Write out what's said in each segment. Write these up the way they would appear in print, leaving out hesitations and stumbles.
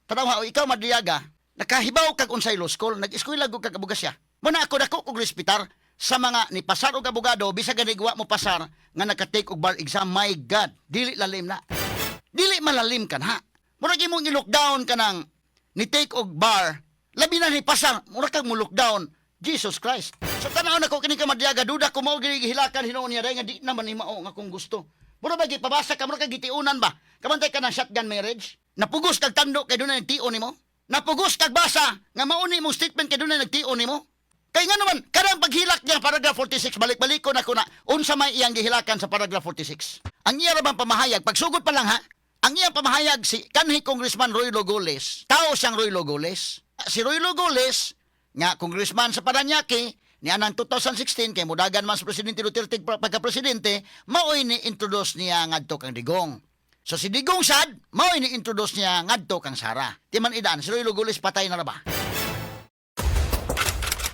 Tanaw ikaw Madriaga, nakahibaw kag unsay law school, nag-eskwela gud kag abogasya. Muna ako dako kog respetar sa mga ni pasar og abogado bisag ganigwa mo pasar nga naka-take og bar exam. My God, dili lalim na. Dili malalim kan ha. Mura gyud mong i-lockdown kanang ni take og bar, labi na ni pasar, mura kag mo lockdown. Jesus Christ. So tanaw na ko kini ka Madriaga, duda ko mao gihilakan hinuon niya nga di naman ni mao nga kung gusto. Mura ba gipabasa ka, mura kag gitiunan ba? Kamantay ka ng shotgun marriage? Napugos kag tando kay dunay nagtion nimo? Napugos kag basa nga mauni mong statement kay dunay nagtion nimo? Kay nga naman kadang paghilak niya paragraph 46 balik-balik ko na kuna unsa may iyang gihilakan sa paragraph 46. Ang iya ra bang pamahayag pagsugod pa lang ha? Ang iyang pamahayag si kanhi Congressman Roy Logoles. Tao siyang Roy Logoles. Si Roy Logoles nga congressman sa Parañaque ni anang 2016 kay mudagan man sa presidente Duterte pagka-presidente, maoy ni introduce niya ngadto kang Digong. So si Digong sad, mao ini-introduce niya ngadto kang Sara. Timan idaan, si Roy Logoles patay na ra ba?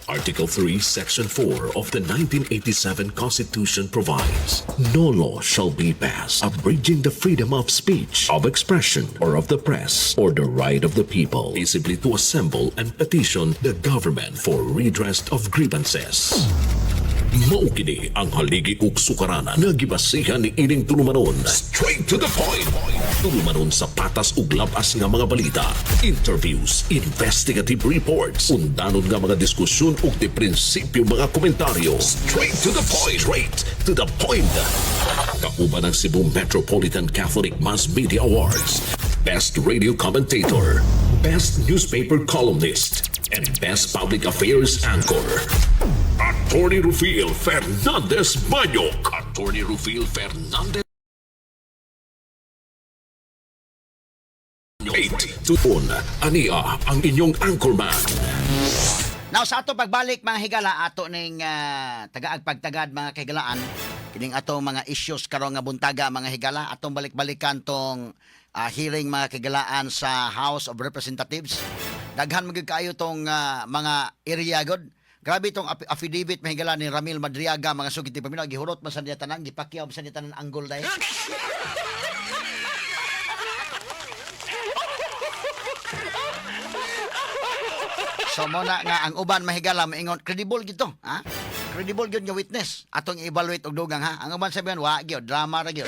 Article 3, Section 4 of the 1987 Constitution provides, no law shall be passed abridging the freedom of speech, of expression, or of the press, or the right of the people peaceably to assemble and petition the government for redress of grievances. Maukini ang haligi ug sukaranan nga gibasihan ni ining tulumanon. Straight to the point. Tulumanon sa patas ug labas nga mga balita, interviews, investigative reports, undanon nga mga diskusyon ug di prinsipyo mga komentaryo. Straight to the point. Straight to the point. Kauban ang Cebu Metropolitan Catholic Mass Media Awards. Best Radio Commentator, Best Newspaper Columnist, and Best Public Affairs Anchor. Attorney Rufil Fernandez Banyok. Attorney Rufil Fernandez. 8-1, ania ang inyong anchorman. Now sa ato pagbalik mga higala, ato ning tagaag pagtagad mga kahigalaan, kining ato mga issues karon nga buntaga mga higala, atong balik-balikan tong hearing mga kahigalaan sa House of Representatives. Daghan magig kaayo tong mga area god. Grabe itong affidavit mahigala ni Ramil Madriaga, mga sugiti paminaw, gihurot man sa niya tanan, gipakyaw sa niya tanan anggol dahil. So muna nga ang uban mahigala maingon credible gito, ha? Credible gyud nga witness atong evaluate og dugang ha. Ang uban sabihan wa gyud drama ra gyud.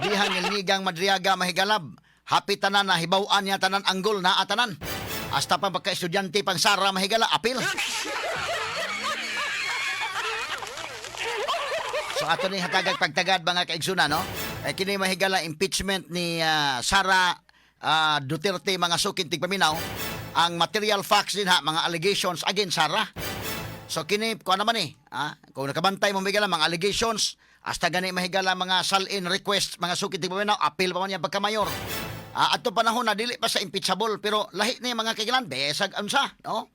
Dihan nilnigang Madriaga mahigalab. Happy tanan na hibaw-an niya tanan anggol na atanan. Hasta pa pagka-estudyante pang Sara mahigala apil. So ato ni hatagag pagtagad mga kaigsunan no. Kini mahigala impeachment ni Sara Duterte mga sukin tigpaminaw. Ang material facts din ha, mga allegations against Sara. So kini ko naman kung nakabantay mo mahigala mga allegations, hasta gani mahigala mga sal-in request mga sukin tigpaminaw, apil pa man yan pagka-mayor. Ato panahon na dili pa sa impeachable pero lahi ni mga kagilaan besag unsa no.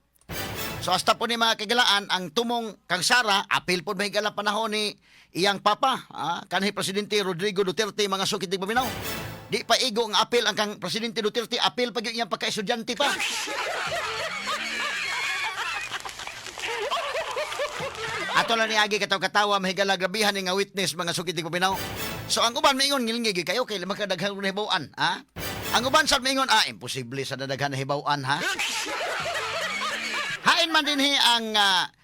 So hasta po ni mga kagilaan ang tumong kang Sara apil po mahigala panahon ni iyang papa kanhi presidente Rodrigo Duterte mga sukit tigpaminaw. Di pa igo ang apil ang kang presidente Duterte, apil pa gyud iyang pagka-estudyante pa. Ato lang ni agi kataw-katawa mahigala grabihan ni nga witness mga sukit tigpaminaw. So ang uban maingon ngilingig kayo kay makadaghan na hibaw-an ha. Ang uban sad maingon imposible sa dadaghan na hibaw-an ha. Hain man dinhi ang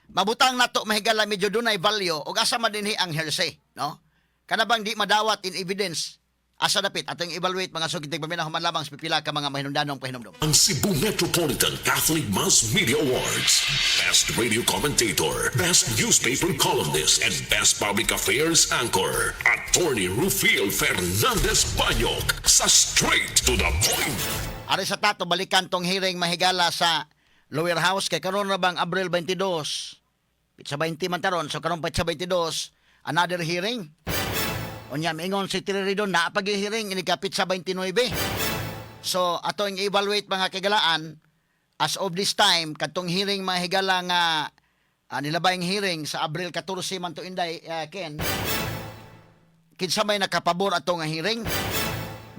mabutang nato mahigala medyo dunay value ug asa man dinhi ang hearsay no. Kana bang di madawat in evidence asa dapit atong evaluate mga sugid pamina human lamang sa pipila ka mga mahinungdanong pahinumdom. Ang Cebu Metropolitan Catholic Mass Media Awards, Best Radio Commentator, Best Newspaper Columnist, and Best Public Affairs Anchor, Attorney Rufil Fernandez Banyok, sa Straight to the Point. Ari sa tato balikan tong hearing mahigala sa Lower House kay karon na bang Abril 22. Pitsa 20 man taron, so karon pitsa 22 another hearing. Unya mingon si Tiriridon na pag-hearing ini kapit sa 29. So ato ang evaluate mga kagalaan as of this time katong hearing mga higala nga nilabayng hearing sa Abril 14 man to inday Ken. Kinsa may nakapabor ato nga hearing?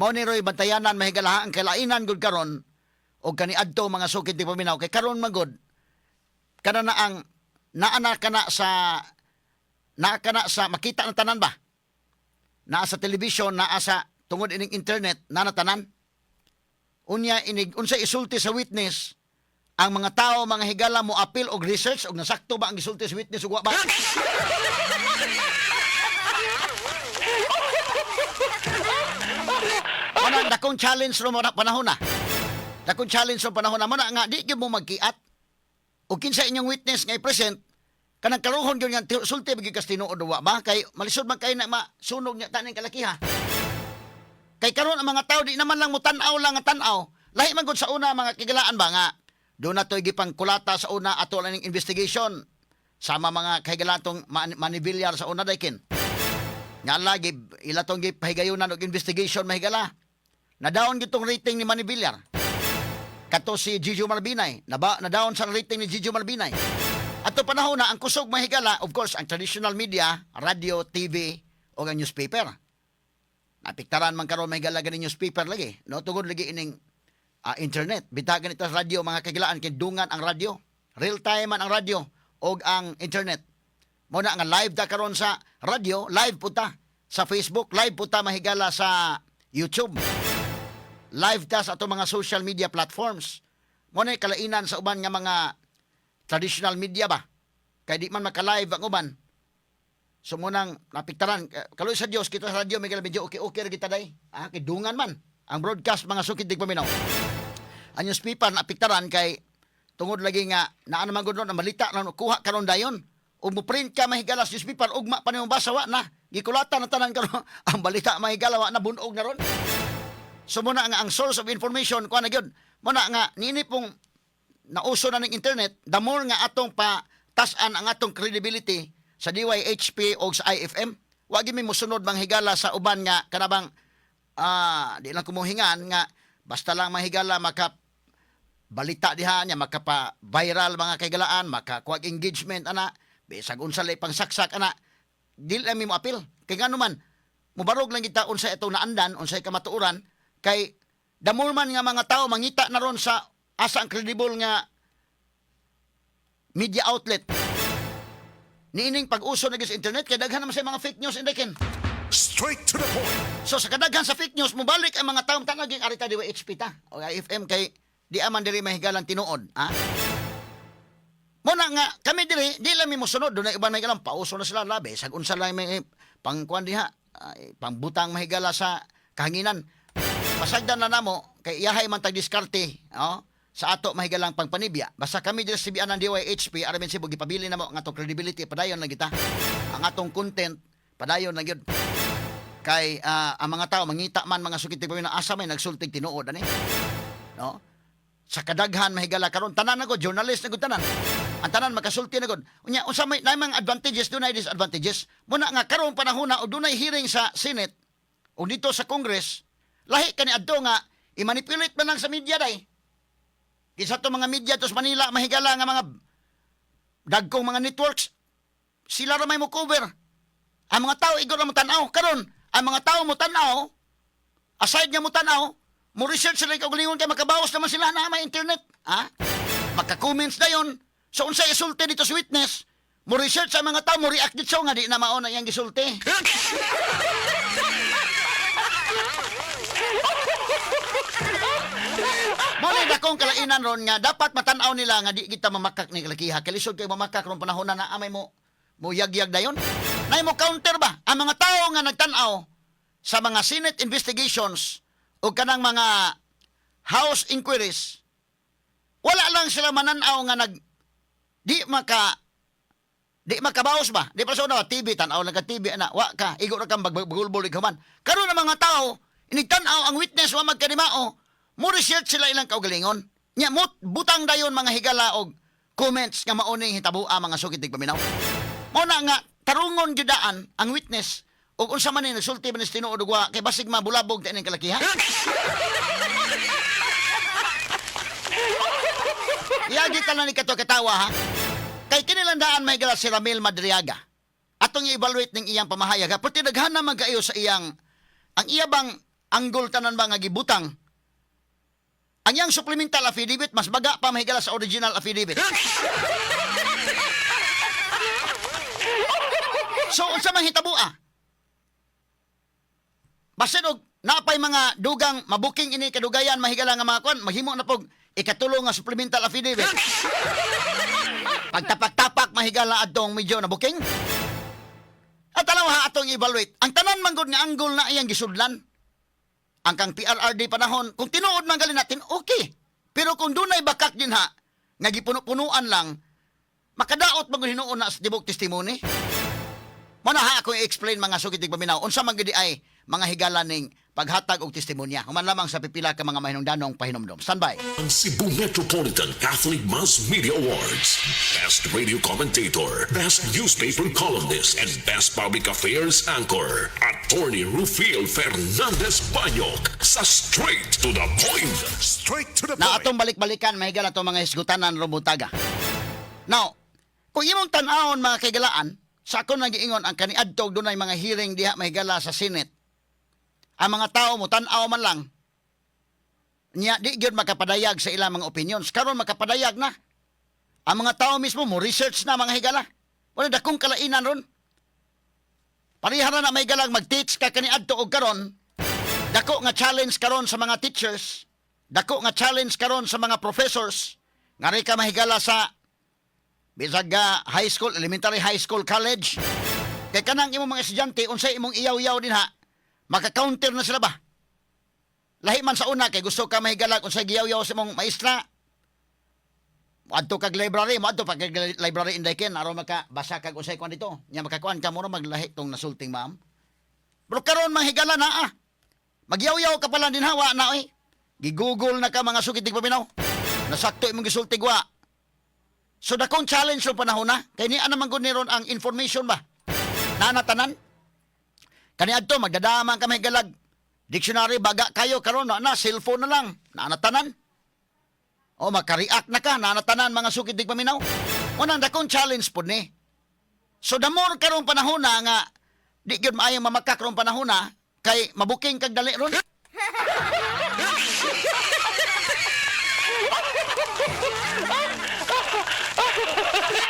Mao ni Roy bantayanan mahigala ang kalainan gud karon og kaniadto mga sukid ti paminaw kay karon magod kana na ang naana kana sa makita ng tanan ba naa sa television, naa sa tungod ining internet, nanatanan. Unya inig unsay isulti sa witness, ang mga tao, mga higala mo appeal og research og nasakto ba ang gisulti sa witness ug wa ba? Ano dakong challenge ro mo na panahon na. Dakong challenge ro panahon na mo na nga di gyud mo magkiat. O kinsa inyong witness nga i-present kanang karuhon gyud nga sulti bigi kas tinuod wa ba kay malisod man kay na masunog nya taning kalakiha. Kay karon ang mga tao di naman lang mo tan-aw lang nga tan-aw. Lahi man gud sa una mga kigalaan ba nga do na toy gipang kulata sa una ato lang ning investigation. Sama mga kahigalatong manibilyar sa una daykin. Nga lagi ila tong gipahigayunan og investigation mahigala. Nadaon gitong rating ni Manibilyar. Kato si Gigi Malbinay, nadaon sa rating ni Gigi Malbinay. Ato panahon na ang kusog mahigala, of course, ang traditional media, radio, TV o ang newspaper. Napiktaran man karon mahigala ganing newspaper lagi. No tungod lagi ining internet. Bitagan ito sa radio mga kagilaan kay dungan ang radio. Real time man ang radio o ang internet. Mo na nga live ta karon sa radio, live puta sa Facebook, live puta mahigala sa YouTube. Live ta sa ato mga social media platforms. Mo na kalainan sa uban nga mga traditional media ba. Kay di man maka-live ang uban. So mo nang napiktaran kaloy sa Dios kita sa radio may medyo okay kita day. Kay dungan man ang broadcast mga sukid dig paminaw. Ang newspaper napiktaran kay tungod lagi nga naa naman gud ang balita na kuha karon dayon. Ug mo print ka mahigala sa newspaper ugma pa nimo basa wa na. Gikulata na tanan karon ang balita mahigala wa na bunog na ron. So muna nga ang source of information kuha na gyud. Muna nga nini pong nauso na ng internet, the more nga atong pa-tasan ang atong credibility sa DYHP o sa IFM. Wa gyud mi mosunod manghigala sa uban nga kanabang di lang kumuhingan nga basta lang mahigala maka balita diha nya makapa-viral mga kaigalaan, makakuha engagement ana, bisag unsa lay pangsaksak ana. Dili mi mo apil. Kay ngano man mubarog lang kita unsay atong naandan, unsay kamatuoran. Kay damol man nga mga tao mangita na ron sa asa ang credible nga media outlet. Niining pag-uso na sa internet kay daghan naman sa mga fake news indikin. Straight to the point. So sa kadaghan sa fake news mubalik ang mga tao tanaging arita diwa HP ta o IFM kay di aman diri mahigalang tinuod, Mo na nga kami diri di lang mi mosunod do na iban mahigalang pauso na sila labi sag unsa lang may pangkuan diha pangbutang mahigala sa kahanginan. Pasagdan na namo kay iyahay man tag diskarte, sa ato mahigalang pangpanibya. Basta kami diri sa CBN ng DYHP aramin sibo gipabili namo ang atong credibility padayon lang kita. Ang atong content padayon lang gyud. Kay ang mga tao mangita man mga sukit pa na asa may nagsultig tinuod ani. No? Sa kadaghan mahigala karon tanan na gud journalist na gud tanan. Ang tanan makasulti na gud. Unya unsa may mga advantages dunay disadvantages. Muna nga karon panahon na dunay hearing sa Senate o dito sa Congress. Lahi kani adto nga i-manipulate man lang sa media day. Kisa to mga media to sa Manila mahigala nga mga dagkong mga networks sila ra may mo cover. Ang mga tao igor mo tan-aw karon, ang mga tao mo tan-aw aside nga mo tan-aw, mo research sila kay lingon kay makabawas naman sila na may internet, Maka-comments dayon. So unsay isulti dito sa witness? Mo research sa mga tao, mo react dito nga di na mao na iyang gisulti. Mali na kong kalainan ron nga dapat matanaw nila nga di kita mamakak ni kalakiha. Kalisod kay mamakak ron panahon na amay mo yag-yag dayon. Nay mo counter ba? Ang mga tao nga nagtanaw sa mga Senate investigations o kanang mga House inquiries, wala lang sila mananaw nga di makabawas ba? Di pa sa una, TV, tanaw lang ka TV, wa ka, igo na kang bagulbol ikaman. Karon ng mga tao, inigtanaw ang witness wa magkanimao, mo research sila ilang kaugalingon. Nya butang dayon mga higala og comments nga mauning hitabua mga sukit paminaw. Mo na nga tarungon gyudaan ang witness ug unsa man ni nagsulti man ni tinuod ug wa kay basig mabulabog ta ining kalakiha. Iyagi ka na ni kato katawa ha. Kay kinilandaan may gala si Ramil Madriaga. Atong i-evaluate ning iyang pamahayag. Puti daghan na magkaayo sa iyang ang iya bang anggol tanan ba nga gibutang. Ang iyang supplemental affidavit mas baga pa mahigala sa original affidavit. So unsa man hitabua? Basin og napay mga dugang mabuking ini kadugayan mahigala nga mga kwan, mahimo na pog ikatulong nga supplemental affidavit. Pagtapak-tapak mahigala adtong medyo na booking. At alam ha atong evaluate. Ang tanan man gud nga angle na iyang gisudlan. Ang kang PRRD panahon, kung tinuod man gali natin, okay. Pero kung dunay bakak din ha, nga gipuno-punuan lang, makadaot man gud hinuon na sa tibok testimony. Muna ha ako i-explain mga sugitig paminaw unsa man gid ay mga higala ning paghatag og testimonya. Human lamang sa pipila ka mga mahinungdanong pahinomdom. Standby. Ang Cebu Metropolitan Catholic Mass Media Awards. Best Radio Commentator, Best Newspaper Columnist, and Best Public Affairs Anchor. Attorney Rufil Fernandez Banyok sa Straight to the Point. Straight to the Na atong balik-balikan mahigala to mga hisgutanan rumutaga. Now, kung imong tan-awon mga kaigalaan, sa ako nagiingon ang kaniadtog dunay mga hearing diha mahigala sa Senate. Ang mga tao mo tan-aw man lang. Nya di gyud makapadayag sa ilang mga opinions. Karon makapadayag na. Ang mga tao mismo mo research na mga higala. Wala dakong kalainan ron. Parihara na may galang mag-teach ka kaniadto og karon. Dako nga challenge karon sa mga teachers. Dako nga challenge karon sa mga professors. Ngari ka mahigala sa bisag high school, elementary high school, college. Kay kanang imong mga estudyante unsay imong iyaw-iyaw din ha. Maka-counter na sila ba? Lahi man sa una kay gusto ka mahigala unsay giyaw-yaw sa imong maestra. Adto kag library, mo adto kag library inday ken aron makabasa kag unsay kuan dito. Nya makakuan ka mo ra maglahi tong nasulting ma'am. Pero karon mahigala na ah. Magyaw-yaw ka pala din hawa na oy. Gigugol na ka mga sukitig paminaw. Nasakto imong gisultig wa. So dakong challenge sa panahon na, kay ni ana man gud ni ron ang information ba? Nanatanan. Kani adto magdadaman kami galag. Dictionary baga kayo karon na cellphone na lang. Nanatanan. O maka-react na ka, nanatanan mga sukid dig paminaw. Unang dakong challenge pud ni. So the more karong panahon na nga di gyud maayong mamakak karong panahon na kay mabuking kag dali ron.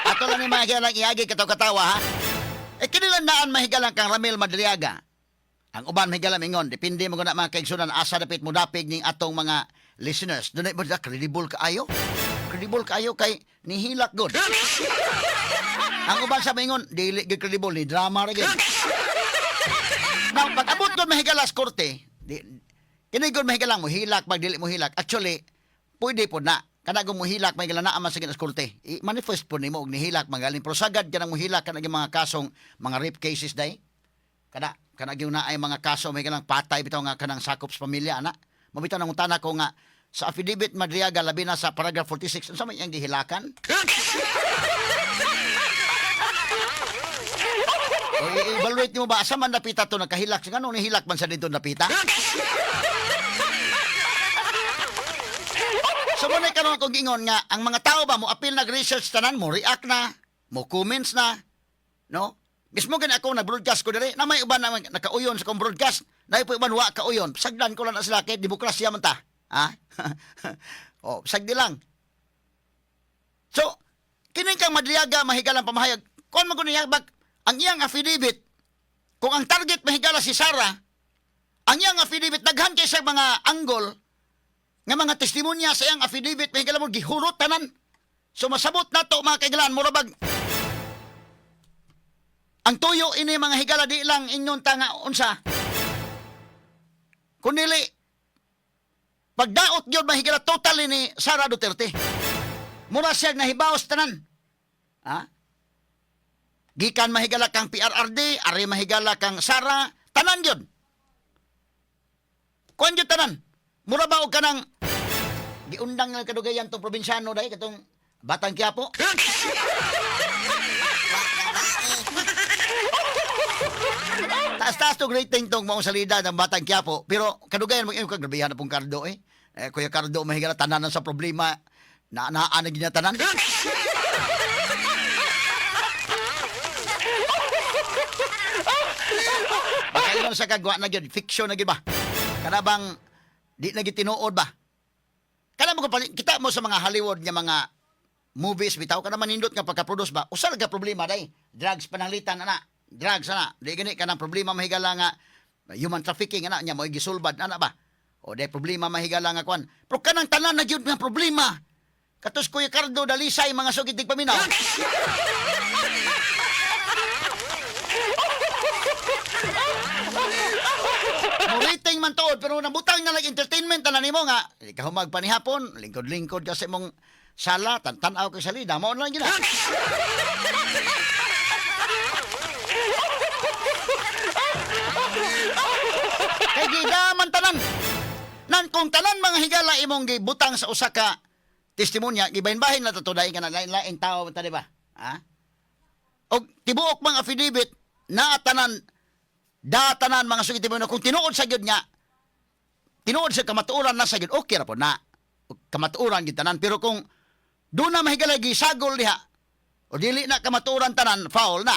Ato lang ni mahigalang iagi katawa-katawa ha. Kinilandaan mahigalang kang Ramil Madriaga. Ang uban mahigalang ingon, depende mo na mga kaigsunan asa dapit mo dapig ning atong mga listeners. Dunay mo credible kaayo? Credible kaayo kay nihilak god. Ang uban sa mingon, dili gyud credible ni drama ra gyud. Now, pag abot doon mahigalas korte, kini god mahigalang mo hilak pag dili mo hilak. Actually, pwede po na. Kana kung muhilak may gala na ama sa korte. I-manifest po nimo og nihilak magaling pero sagad kanang muhilak kanang mga kasong mga rape cases day. Kana gyud na ay mga kaso may ganang patay bitaw nga kanang sakop sa pamilya ana. Mabitaw nang utana ko nga sa affidavit Madriaga labi na sa paragraph 46 unsa man iyang gihilakan? I-evaluate mo ba asa man napita to nakahilak sa ngano nihilak man sa dito napita? So muna karon akong gingon nga ang mga tao ba mo apil nag-research tanan mo react na mo comments na no mismo gani ako nag-broadcast ko diri na may uban na nakauyon sa kong broadcast na ipo uban wa kauyon sagdan ko lang na sila kay demokrasya man ta ha oh sagdi lang so kining kang Madriaga mahigalang pamahayag kon man kuno bag ang iyang affidavit kung ang target mahigala si Sara ang iyang affidavit daghan kay sa mga angle nga mga testimonya sa iyang affidavit may mo gihurot tanan. So masabot na to mga kaigalan mo rabag. Ang tuyo ini mga higala di lang inyong tanga unsa. Kunili pagdaot gyud mahigala totally ni Sara Duterte. Mura siya nahibaos tanan. Ha? Gikan mahigala kang PRRD, ari mahigala kang Sara, tanan gyud. Kuan gyud tanan. Mura ba og kanang giundang nga kadugayan tong probinsyano dai katong Batang Quiapo? Taas-taas to rating tong maong salida ng Batang Quiapo pero kadugayan mo kag grabehan na pong Cardo Kuya Cardo mahigala tanan sa problema na naanag niya tanan. Baka yun sa kagwa na gyud fiction na gyud ba? Kana bang di na gitinuod ba? Kana mo kita mo sa mga Hollywood nga mga movies bitaw kana manindot nga pagka-produce ba? Usa ka problema day. Drugs pananglitan ana. Drugs ana. Di gani kanang problema mahigala nga Human trafficking ana nya mo gisulbad ana ba? O day problema mahigala nga kwan. Pero kanang tanan na gyud nga problema. Katos Kuya Cardo dalisay mga sugitig paminaw. Rating man tuod pero nabutang na entertainment tanan nimo nga kahumag pa ni hapon lingkod-lingkod ka sa imong sala tan-tanaw kay salida mao na lang gina. Kay gidaman tanan. Nan kung tanan mga higala imong gibutang sa usa ka testimonya gibahin-bahin na tatuday ka na lain-lain tao ta di ba? Ha? Og tibuok mga affidavit na tanan datanan mga sugid mo kung tinuod sa gyud nga tinuod sa kamatuoran na sa gyud okay ra po na kamatuoran gid tanan pero kung do na mahigala gisagol diha o dili na kamatuoran tanan foul na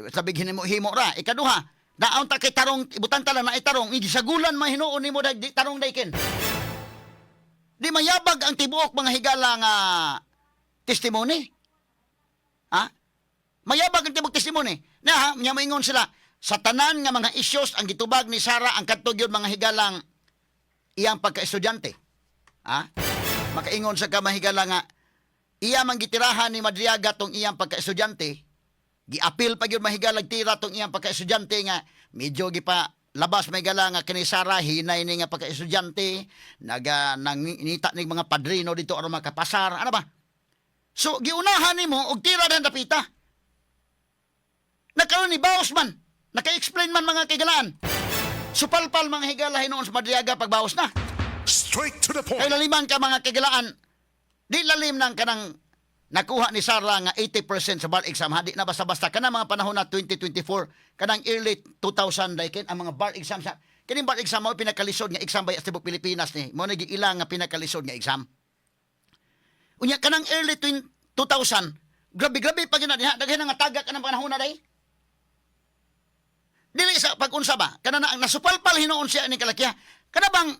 sabi himo ra ikaduha daon ta kay tarong ibutang tanan na itarong gisagulan mahinuon nimo di tarong dayken di mayabag ang tibuok mga higala nga testimony ha mayabag ang tibuok testimony na ha nya moingon sila sa tanan nga mga issues ang gitubag ni Sara ang kadtog yun mga higalang iyang pagka-estudyante. Ha? Makaingon sa kamahigala nga iya man gitirahan ni Madriaga tong iyang pagka-estudyante. Giapil pa gyud mahigalag tira tong iyang pagka-estudyante nga medyo gipa labas mahigala nga kini Sara hinay ni nga pagka-estudyante nanginita ni mga padrino dito aron makapasar. Ano ba? So giunahan nimo og tira na dapita. Nagkaroon ni baos man. Naka-explain man mga kigalaan. Supalpal mga higala hinoon sa Madriaga pagbawas na. Straight to the point. Kay laliman ka mga kigalaan. Di lalim nang kanang nakuha ni Sara nga 80% sa bar exam. Hadi na basta-basta. Kanang mga panahon na 2024, kanang early 2000 daykin ang mga bar exam sa kining bar exam mo pinakalisod nga exam bay Astibok Pilipinas ni. Mo nagiilang nga pinakalisod nga exam. Unya kanang early 2000, grabe-grabe pa gina diha daghan nga tagak kanang panahon na day. Dili sa pag-unsa ba kana na nasupalpal hinoon siya ni kalakiha kana bang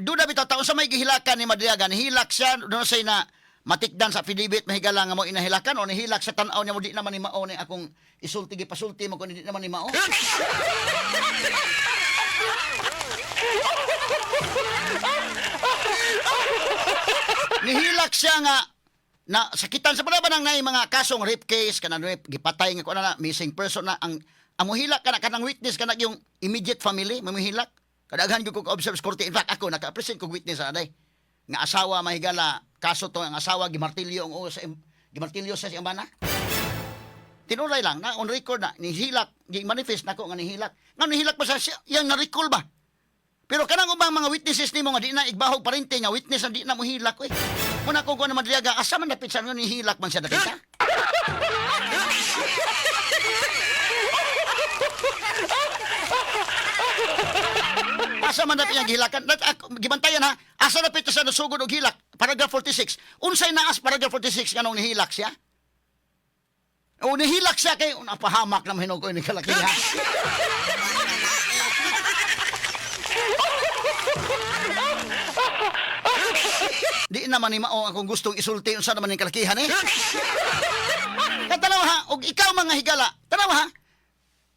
duda bitaw taon sa may gihilakan ni Madriaga nihilak siya do say na matikdan sa affidavit mahigala nga mo inahilakan o nihilak sa tan-aw niya mo di naman ni mao ni akong isulti gipasulti mo kun di naman ni mao. Nihilak siya nga na sakitan sa palaban ng mga kasong rape case kanang rape gipatay nga kuno na missing person na ang mohilak kanang witness kanang yung immediate family mamihilak kadaghan gyud ko observe sa korte in fact ako naka-present kog witness aday nga asawa mahigala kaso to ang asawa gimartilyo ang gimartilyo sa siyang bana tinuray lang na on record na nihilak gi-manifest nako nga nihilak pa sa siya yang na-recall ba pero kanang ubang mga witnesses nimo nga di na igbahog parente nga witness na di na mohilak oy muna ko na Madriaga asa man dapit sa nihilak man siya dakita. Asa man na pinagihilakan? Gibantayan ha. Asa na pito sa nasugod og hilak? Paragraph 46. Unsay naas paragraph 46 kanong nihilak siya? O nihilak siya kay napahamak naman hinog ko ni kalaki ha. Di naman ni mao akong gustong isulti unsa naman ning kalakihan eh. Katanaw ha, og ikaw mga higala, tanaw ha.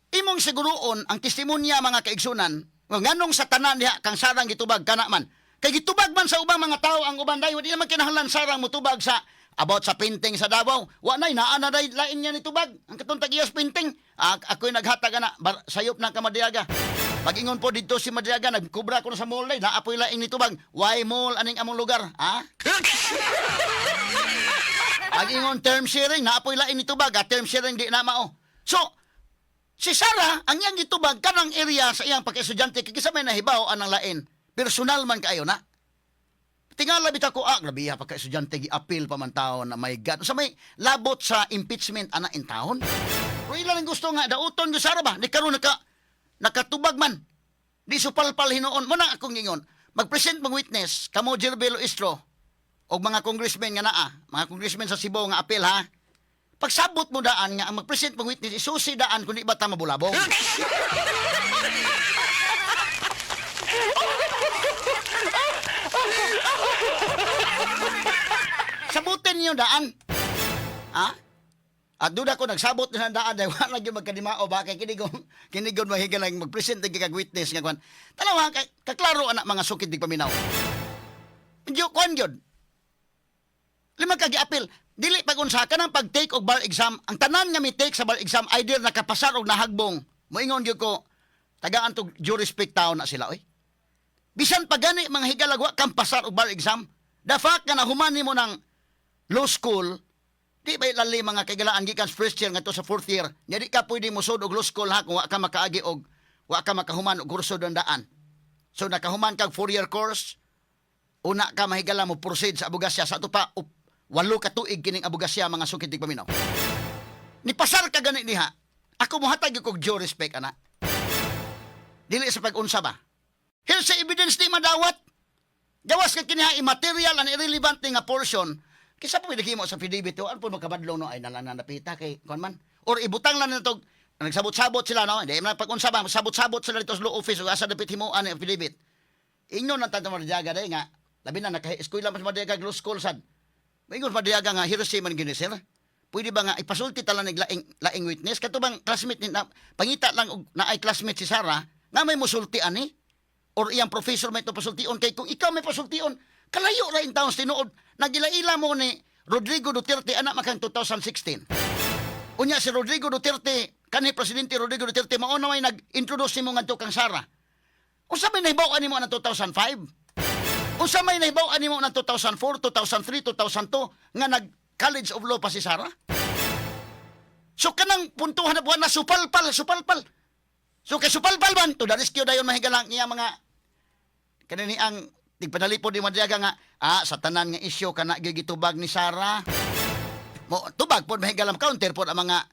Imong siguroon ang testimonya mga kaigsunan nganong sa tanan diha kang sarang gitubag kana man kay gitubag man sa ubang mga tao ang uban dayon di naman kinahanglan sarang motubag sa about sa painting sa Davao wa nay naa na day lain niya ni tubag ang katong tag-iyas painting ako'y naghatag na sayop na ka Madriaga pag-ingon po dito si Madriaga nagkubra ko na sa mall day naapoy laing ni tubag why mall aning among lugar ha pag-ingon term sharing naapoy laing ni tubag term sharing di na mao so si Sara, ang iyang gitubag kanang area sa iyang pagka-estudyante kaysa may nahibaw anang lain. Personal man kaayo na. Tingala bitaw ko, grabe ha, pagka-estudyante gi-appeal pa man taon na my God. Sa may labot sa impeachment ana in taon. Pero ilan ang gusto nga, dauton yung Sara ba? Di karon nakatubag man. Di supalpal hinoon. Muna akong ingon, mag-present mong witness, kamo Jerbelo Istro, o mga congressmen nga naa, mga congressmen sa Cebu nga appeal ha. Pagsabot mo daan nga ang mag-present mong witness, isusi daan kung di ba ta mabulabong. Sabutin niyo daan. Ha? At doon ako nagsabot na daan dahil wala gyud magkadimao ba kay kinigon mahigalang magpresent og kag witness nga kwan. Tanawa kaklaro anak mga sukid dig paminaw. Medyo kwan gyud. Lima ka giapil. Dili pag unsa ka nang pag-take og bar exam, ang tanan nga mi take sa bar exam either nakapasar og nahagbong. Moingon gyud ko tagaan to due respect taon na sila oy. Bisan pa gani mga higalagwa kang pasar og bar exam, the fact nga nahumani mo ng law school, di ba lali mga kagalaan gikan first year ngadto sa fourth year, nya di ka pwede mo sud og law school ha kung wa ka makaagi og wa ka makahuman og kurso don daan. So nakahuman kag 4-year course, una ka mahigala mo proceed sa abogasya sa ato pa 8 ka tuig kining abogasya mga sukid tig paminaw. Ni pasar ka gani diha. Ako mo hatag og due respect ana. Dili sa pag-unsa ba? Here sa evidence di madawat. Gawas ka kini immaterial and irrelevant nga portion. Kisa pa mo sa affidavit to, ano po makabadlong no ay nalanapita kay kon man. Or ibutang lang nito nagsabot-sabot sila no. Di man pag-unsa ba sabot-sabot sila dito sa law office ug asa dapit himuan ang affidavit. Inyo nang tanto madiaga day nga labi na naka-eskwela mas madiaga law school sad. Maingon madiaga nga hearsay man gini sir. Pwede ba nga ipasulti tala nig laing witness katubang classmate ni na, pangita lang og na ay classmate si Sarah nga may musulti ani or iyang professor may to pasultion kay kung ikaw may pasultion kalayo ra in taon tinuod nagilaila mo ni Rodrigo Duterte anak makang 2016. Unya si Rodrigo Duterte kanhi presidente Rodrigo Duterte mao na may nag-introduce nimo ngadto kang Sarah. Unsa may nahibaw animo na 2005? Unsa may nahibaw animo na 2004, 2003, 2002 nga nag-College of Law pa si Sarah? So kanang puntuhan na buwan na supalpal. So kay supalpal man to the rescue dayon mahigalang iya mga kanini ang tigpadalipod di madyaga nga sa tanan nga isyu kana gigitubag ni Sarah. Mo tubag pod mahigalang counter pod ang mga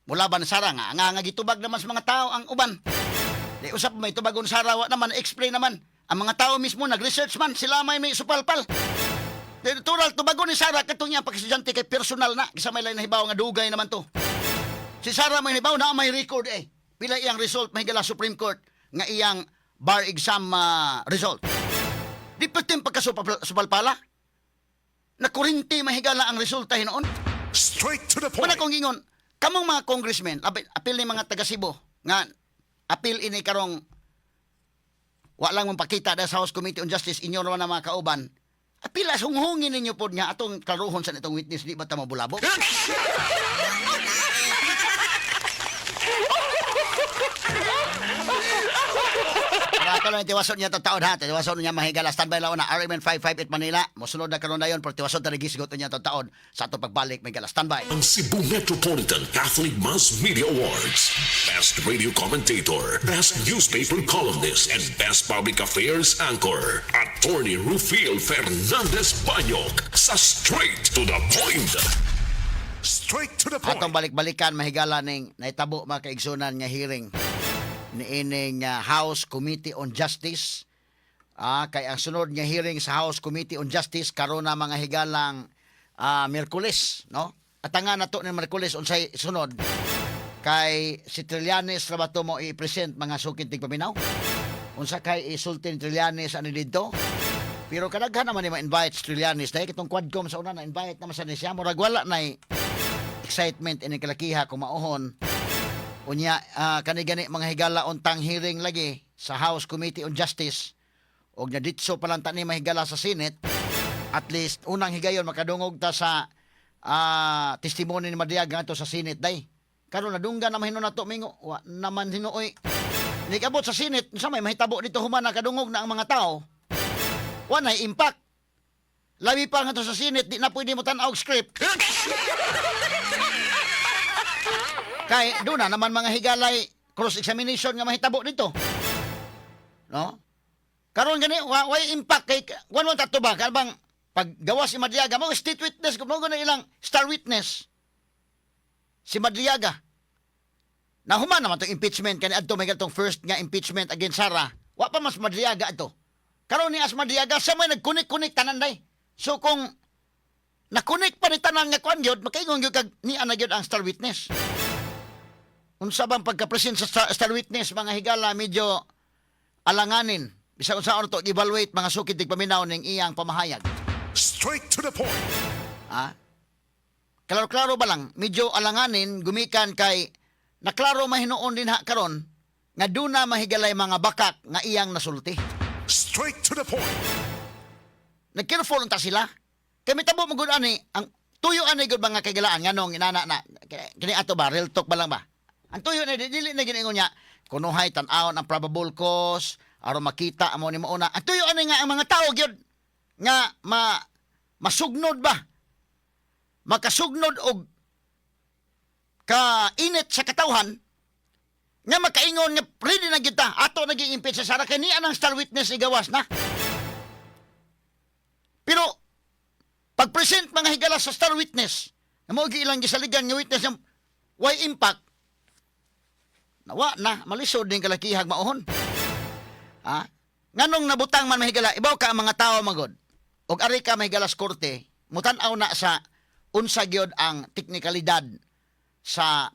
mulaban ni Sarah nga gitubag naman sa mga tao ang uban. Di usap may tubagon Sarah wa naman explain naman. Ang mga tao mismo nag-research man sila may supalpal. Natural tubagon ni Sarah katong niya pagkastudyante kay personal na kisa may lain nahibaw nga dugay naman to. Si Sarah may nahibaw na may record pila iyang result mahigala Supreme Court nga iyang bar exam result. Di pa tim pagkasupalpala. Nakurinti mahigala ang resulta hinoon. Straight to the point. Wala kong ingon, kamong mga congressmen, apil ni mga taga Cebu nga apil ini karong wa lang mong pakita sa House Committee on Justice inyo naman na mga kauban. Apila sunghungin ninyo pod nga atong karuhon sa itong witness di ba ta mabulabog? Para lang tiwason niya taon ha, tiwason niya mahigala standby lang na RMN 558 Manila. Mosunod na karon dayon pero tiwason ta gisgot niya taon sa ato pagbalik mahigala standby. Ang Cebu Metropolitan Catholic Mass Media Awards. Best Radio Commentator, Best Newspaper Columnist, and Best Public Affairs Anchor. Attorney Rufiel Fernandez Banyok sa Straight to the Point. Straight to the point. Atong balik-balikan mahigala ning naitabo mga kaigsunan nga hearing ni ining House Committee on Justice. Kay ang sunod nga hearing sa House Committee on Justice karon na mga higalang Miyerkules, no? At nga nato ni Miyerkules unsay sunod kay si Trillanes rabato mo i-present mga sukid tig paminaw. Unsa kay isulti ni Trillanes ani didto? Pero kadaghan naman ni ma-invite si Trillanes dahil kitong quadcom sa una na invite naman sa siya murag wala na excitement ini kalakiha kumauhon. Unya kani-gani mga higala untang hearing lagi sa House Committee on Justice og naditso pa lang tani mahigala sa Senate. At least unang higayon makadungog ta sa testimony ni Madiaga ato sa Senate day. Karon nadunggan naman hinon nato mingo wa naman hinuoy. Nikabot sa Senate sa may mahitabo dito human nakadungog na ang mga tao. Wa na impact. Labi pa nga to sa Senate di na pwede mo tan-aw script. Kay doon na naman mga higalay cross-examination nga mahitabo dito. No? Karon gani why impact kay one tato ba kalbang paggawa si Madiaga mo state witness kung na ilang star witness si Madiaga. Nahuman naman tong impeachment kani adto may tong first nga impeachment against Sarah. Wa pa mas Madiaga ato. Karon ni as Madiaga sa may nagkunik-kunik tanan day. So kung nakunik pa ni tanan nga kwan gyud makaingon gyud kag ni ana gyud ang star witness. Unsa bang pagka-present sa star witness mga higala medyo alanganin bisag unsa to evaluate mga sukid tig paminaw ning iyang pamahayag. Straight to the point. klaro-klaro ba lang, medyo alanganin, gumikan kay, naklaro mahinuon din ha karon nga duna mahigalay mga bakak nga iyang nasulti. Straight to the point. Nag-careful unta sila. Kay mitabo mo gud ani, ang tuyo ani gud mga kagalaan nganong inana na, kini ato ba, real talk ba lang ba? Ang tuyo na dili na giningon niya, kunuhay tan-awon ang probable cause, aron makita amo ni mauna. Ang tuyo ani nga ang mga tao gyud nga masugnod ba? Makasugnod og kainit sa katawhan nga makaingon nga ready na kita ato naging impeach sa Sara kay niya ang star witness ni gawas na. Pero pag-present mga higala sa star witness na mo ilang gisaligan nga witness ng why impact nawa na malisod din kalakihag maohon. Ha? Nganong nabutang man mahigala ibaw ka ang mga tao magod. Og ari ka mahigala sa korte, mutan-aw na sa unsa gyud ang teknikalidad sa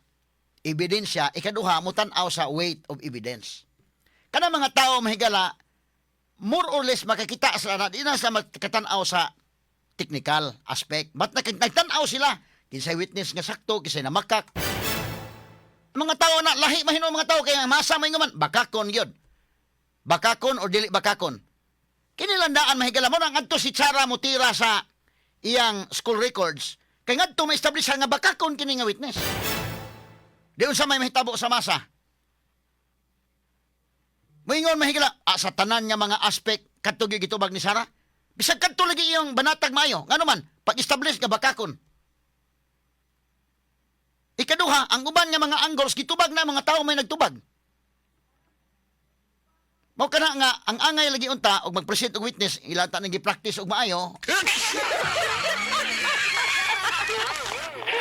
ebidensya, ikaduha mutan-aw sa weight of evidence. Kana mga tao mahigala more or less makakita sila na di na sila makatan-aw sa technical aspect. But nagtan-aw sila kinsay witness nga sakto, kinsay namakak. Mga tao na lahi mahino mga tao kay masa may man bakakon gyud. Bakakon or dili bakakon. Kinilandaan mahigala mo nang adto si Sara mutira sa iyang school records. Kay ngadto ma-establish nga bakakon kini nga witness. Di unsa may mahitabo sa masa. Moingon mahigala sa tanan nga mga aspect kadto gyud gitubag ni Sara. Bisag kadto lagi iyong banatag maayo. Ngano man pag-establish nga bakakon. Ikaduha, ang uban nga mga angles gitubag na mga tao may nagtubag. Mao kana nga ang angay lagi unta og mag-present og witness ilata nang gi-practice og maayo.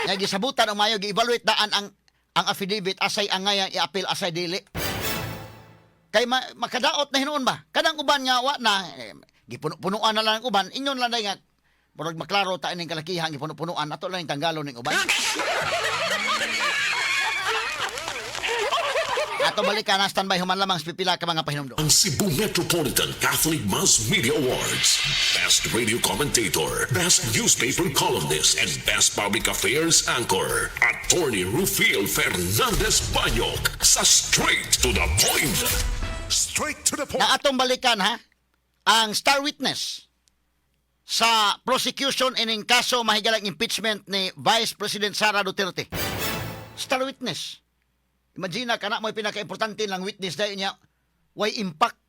Nga gisabutan og maayo gi-evaluate daan ang affidavit asay angay ang i-appeal asay dili. Kay makadaot na hinuon ba? Kanang uban nga wa na gipuno-punuan na lang ang uban, inyon lang nga murag maklaro ta ining kalakihan gipuno-punuan ato lang tanggalon ning uban. Ato balikan na standby human lamang sa pipila ka mga pahinumdom. Ang Cebu Metropolitan Catholic Mass Media Awards. Best Radio Commentator, Best Newspaper Columnist, and Best Public Affairs Anchor. Attorney Rufil Fernandez Banyok sa Straight to the Point. Straight to the point. Na atong balikan ha, ang star witness sa prosecution ining kaso mahigalang impeachment ni Vice President Sara Duterte. Star witness. Imagine ka na mo pinaka-importante lang witness dahil niya why impact.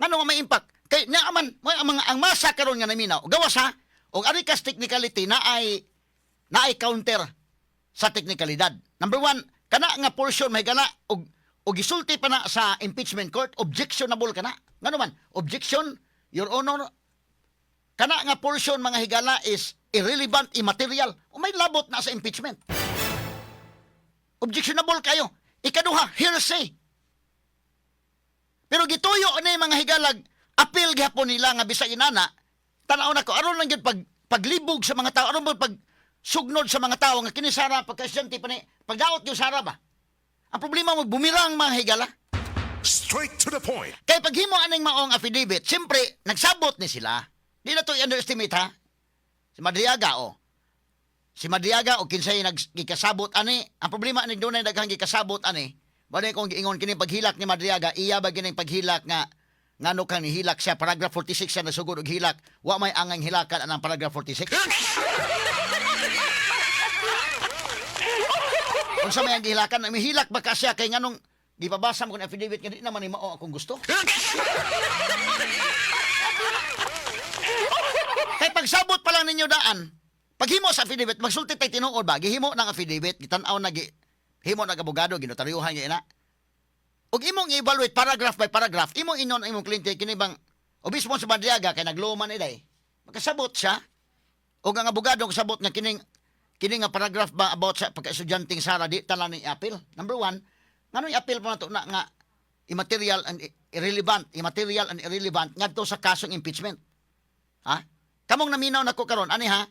Ngano nga may impact? Kay naaman mo ang masa karon nga naminaw. Gawas ha og ari kas technicality na ay counter sa teknikalidad. Number one, kana nga portion may gana og gisulti pa na sa impeachment court, objectionable kana. Ngano man? Objection, Your Honor. Kana nga portion mga higala is irrelevant, immaterial. O may labot na sa impeachment. Objectionable kayo. Ikaduha, hearsay. Pero gituyo na yung mga higalag, appeal gihapon nila nga bisag inana, tanaw na ko, aron lang yun paglibog sa mga tao, aron mo pag sugnod sa mga tao, nga kinisara, pagkasyante pa ni, pagdaot yung Sara ba? Ang problema mo, bumirang mga higala. Straight to the point. Kaya paghimo aning maong affidavit, siyempre, nagsabot ni sila. Di na to i-underestimate ha. Si Madriaga, Si Madriaga o kinsay nagkikasabot ani. Ang problema ni dunay daghang gikasabot ani. Bali kung giingon kini paghilak ni Madriaga, iya ba kining paghilak nga ngano kan hilak siya paragraph 46 siya nasugod og hilak. Wa may angang hilakan anang paragraph 46. Unsa may ang gihilakan? May hilak ba ka siya kay nganong gipabasa mo kun affidavit nga di naman ni mao akong gusto. Kay pagsabot pa lang ninyo daan. Paghimo sa affidavit, magsulti tay tinuod ba? Gihimo ng affidavit, gitanaw na himo ng abogado, ginotaryuhan niya ina. Ug imong i-evaluate paragraph by paragraph, imong inon imong kliyente kini bang obispo sa Madriaga kay nagluman ni day. Magkasabot siya. Ug ang abogado kasabot nga kini nga paragraph ba about sa pagka-estudyanteng Sara di tanan ni appeal. Number one, ngano i-appeal pa nato na nga immaterial and irrelevant ngadto sa kasong impeachment. Ha? Kamong naminaw nako karon ani ha?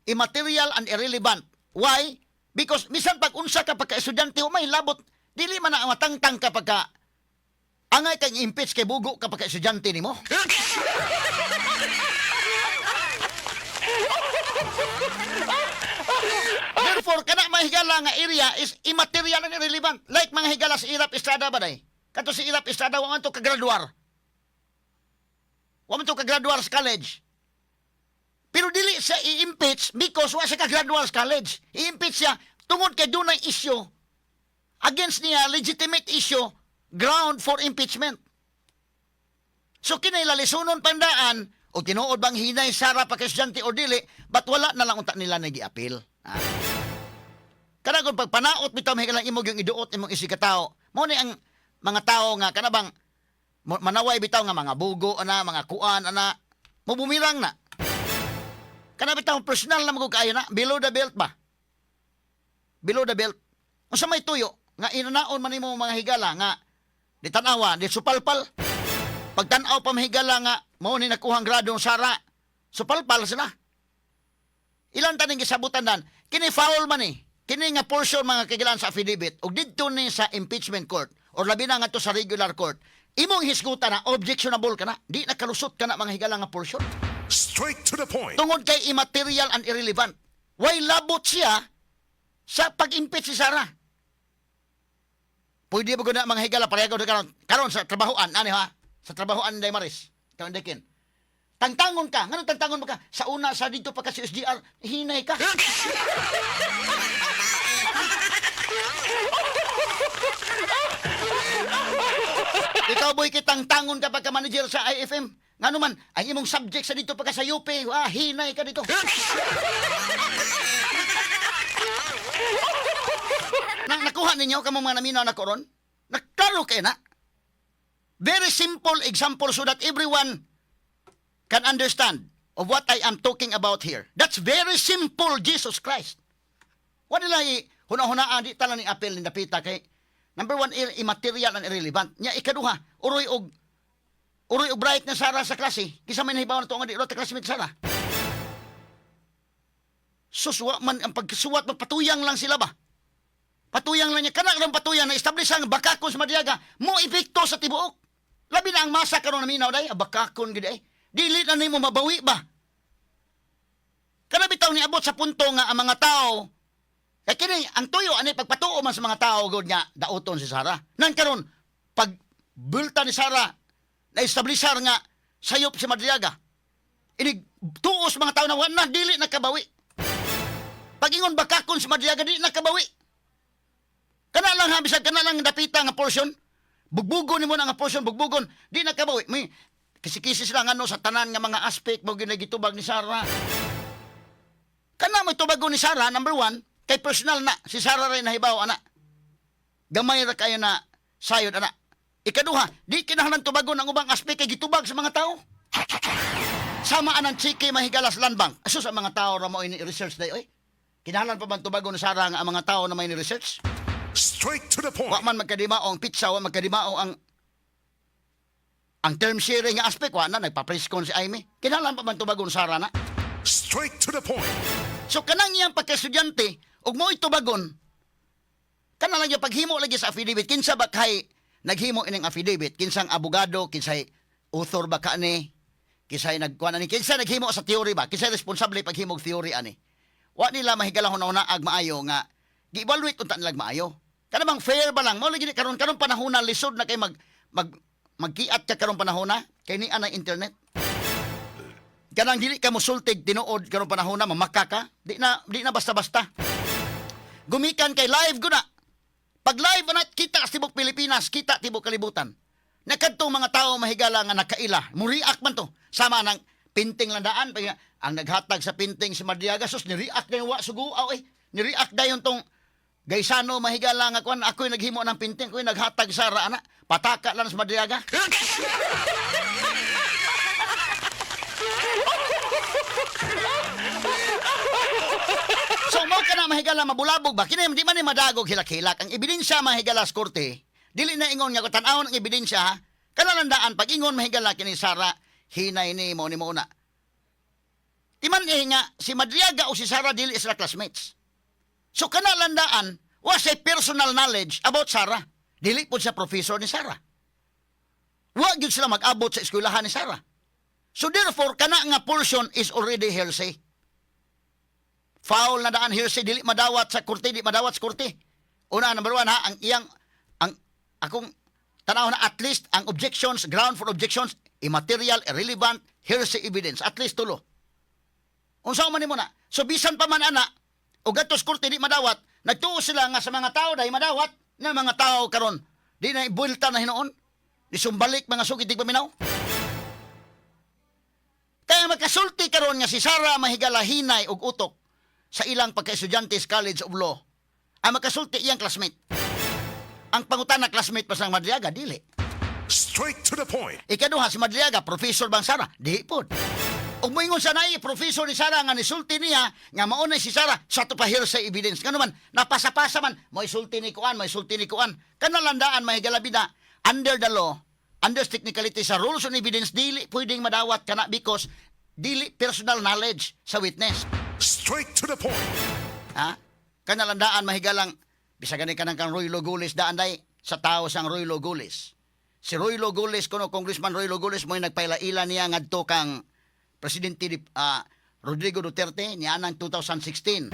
Immaterial and irrelevant. Why? Because bisan pag unsa ka pagka-estudyante may labot, dili man na matangtang ka pagka angay kang impeach kay bugo ka pagka-estudyante nimo. therefore, kana mga higala nga area is immaterial and irrelevant. Like mga higala sa Irap Estrada ba day? Kato si Irap Estrada, wa man to kagraduar. Wa man to kagraduar sa college. Pero dili siya i-impeach because wa siya kagraduar sa college. I-impeach siya tungod kay dunay issue against niya, legitimate issue, ground for impeachment. So kinailalisunon pandaan o tinuod bang hinay Sara pa kasyante o dili, but wala na lang unta nila nag-i-appeal. Kada kung pagpanaot bitaw mahigalang imog yung iduot imong isikataw, mo ni ang mga tao nga kanabang manaway bitaw nga mga bugo ana, mga kuan ana, mubumirang na. Kana bitaw personal na magug kaayo na, below the belt ba? Below the belt. Unsa may tuyo nga inanaon man nimo mga higala nga di tanawa, di supalpal. Pagtanaw pa mahigala nga mao ni nakuhang gradong Sara, supalpal sila. Ilan taning gisabutan dan, kini foul man ni. Kini nga portion mga kagilan sa affidavit ug didto ni sa impeachment court or labi na nga to sa regular court. Imong hisgutan na objectionable kana, di nakalusot kana mga higala nga portion. Straight to the point. Tungod kay immaterial and irrelevant. Why labot siya sa pag-impeach si Sara? Pwede ba na mga higala pareho karon sa trabahoan ani ha? Sa trabahoan day Maris. Karon dekin. Tangtangon ka. Ngano tangtangon mo ka? Sa una sa dito pa kasi SDR, hinay ka. Ikaw boy kitang tangon ka pagka manager sa IFM. Ngano man, ang imong subject sa dito pagka sa UP, hinay ka dito. Nakuha ninyo kamong mga naminaw na koron? Nagklaro kayo na? Very simple example so that everyone can understand of what I am talking about here. That's very simple, Jesus Christ. Wala nila hunahunaan, di tala ni apel ni Dapita kay number one, immaterial and irrelevant. Nya ikaduha, uroy og bright na Sara sa klase. Kisa may nahibaw na ito nga di rota classmate Sara. Suswa man ang pagsuwat, patuyang lang sila ba? Patuyang lang niya. Kanak ng patuyang na establish ang bakakon sa Madiaga, mo epekto sa tibuok. Labi na ang masa karon na minaw day, bakakon gid ay. Dili na nimo mabawi ba? Kana bitaw ni abot sa punto nga ang mga tao kay kini ang tuyo ani pagpatuo man sa mga tao gud nga dauton si Sara. Nan karon pag bulta ni Sara na establishar nga sayop si Madriaga. Inig tuos mga tao na wala dili nakabawi. Pagingon bakakon si Madriaga dili nakabawi. Kana lang ha bisag kana lang dapita nga portion. Bugbugon nimo na nga portion bugbugon di nakabawi. May kisi-kisi sila nga no sa tanan nga mga aspect mo ginagitubag ni Sara. Kana mo tubago ni Sara number one kay personal na si Sara ray nahibaw ana. Gamay ra kayo na sayod ana. Ikaduha, di kinahanglan tubagon ang ubang aspek kay gitubag sa mga tao. Sama anang chike mahigalas land bank. Aso sa mga tao ra mo ini research day oy. Kinahanglan pa man tubagon ni Sara nga ang mga tao na may ni research. Straight to the point. Wa man magkadimao ang pizza, wa magkadimao ang term sharing nga aspek wa na nagpa-press con si Aimee. Kinahanglan pa man tubagon ni Sara na. Straight to the point. So kanang iyang pagka-estudyante ug mo itubagon. Kana lang yung paghimo lagi sa affidavit kinsa ba kay naghimo ining affidavit, kinsang abogado, kinsay author ba ka ni, kinsay nagkuan ani, kinsa naghimo sa theory ba, kinsay responsable paghimo og theory ani. Wa nila mahigalang na ag maayo nga gi-evaluate unta nila maayo. Kana bang fair ba lang mo lagi karon panahon na lisod na kay magkiat ka karon panahon na kay ni anay internet. Kanang dili ka mosultig tinuod karon panahon na mamaka ka, di na basta-basta. Gumikan kay live guna. Pag live na kita sa tibok Pilipinas, kita tibok kalibutan. Nakadtong mga tao mahigala nga nakaila, mo react man to. Sama ng pinting landaan ang naghatag sa pinting si Madriaga sus ni react na wa suguaw eh. Ni react dayon tong Gaysano mahigala nga kuan ako'y naghimo ng pinting, ako'y naghatag Sara ana. Pataka lang sa Madriaga. So mo ka na mahigala mabulabog ba? Kini di man ni madagog hilak-hilak. Ang ebidensya mahigala sa korte. Dili na ingon nga ko tan-awon ang ebidensya. Kanalandaan pag ingon mahigala kini Sara, hinay ni mo na. Timan nga si Madriaga o si Sara dili sila classmates. So kanalandaan wa say personal knowledge about Sara. Dili po siya professor ni Sara. Wa gyud sila mag-abot sa eskwelahan ni Sara. So therefore kana nga portion is already hearsay. foul na daan hearsay dili madawat sa korte, di madawat sa korte. Una, number one ha, ang akong tanaw na at least ang objections, ground for objections, immaterial, irrelevant, hearsay evidence, at least tulo. Unsa man nimo na? So bisan pa man ana, o gatos korte di madawat, nagtuo sila nga sa mga tao dahil madawat, na mga tao karon di na ibuelta na hinoon, di sumbalik mga sugid tig paminaw. Kaya makasulti karon nga si Sara mahigala hinay og utok sa ilang pagka-estudyante sa College of Law. Ang makasulti iyang classmate. Ang pangutana classmate pa sang Madriaga, dili. Straight to the point. Ikaduha si Madriaga, professor bang Sara? Di po. Ug moingon sa nay professor ni Sara nga nisulti niya nga maunay si Sara sa to pa hearsay evidence. Kano man napasa-pasa man mo isulti ni kuan, mo isulti ni kuan. Kanalandaan mahigala bida under the law, under technicality sa rules on evidence dili pwedeng madawat kana because dili personal knowledge sa witness. Straight to the point. Ha? Kanalandaan mahigalang bisag gani kanang kang Roy Logulis daan day sa tao sang Roy Logulis. Si Roy Logulis kuno Congressman Roy Logulis mo nagpaila-ila niya ngadto kang Presidente Rodrigo Duterte niya nang 2016.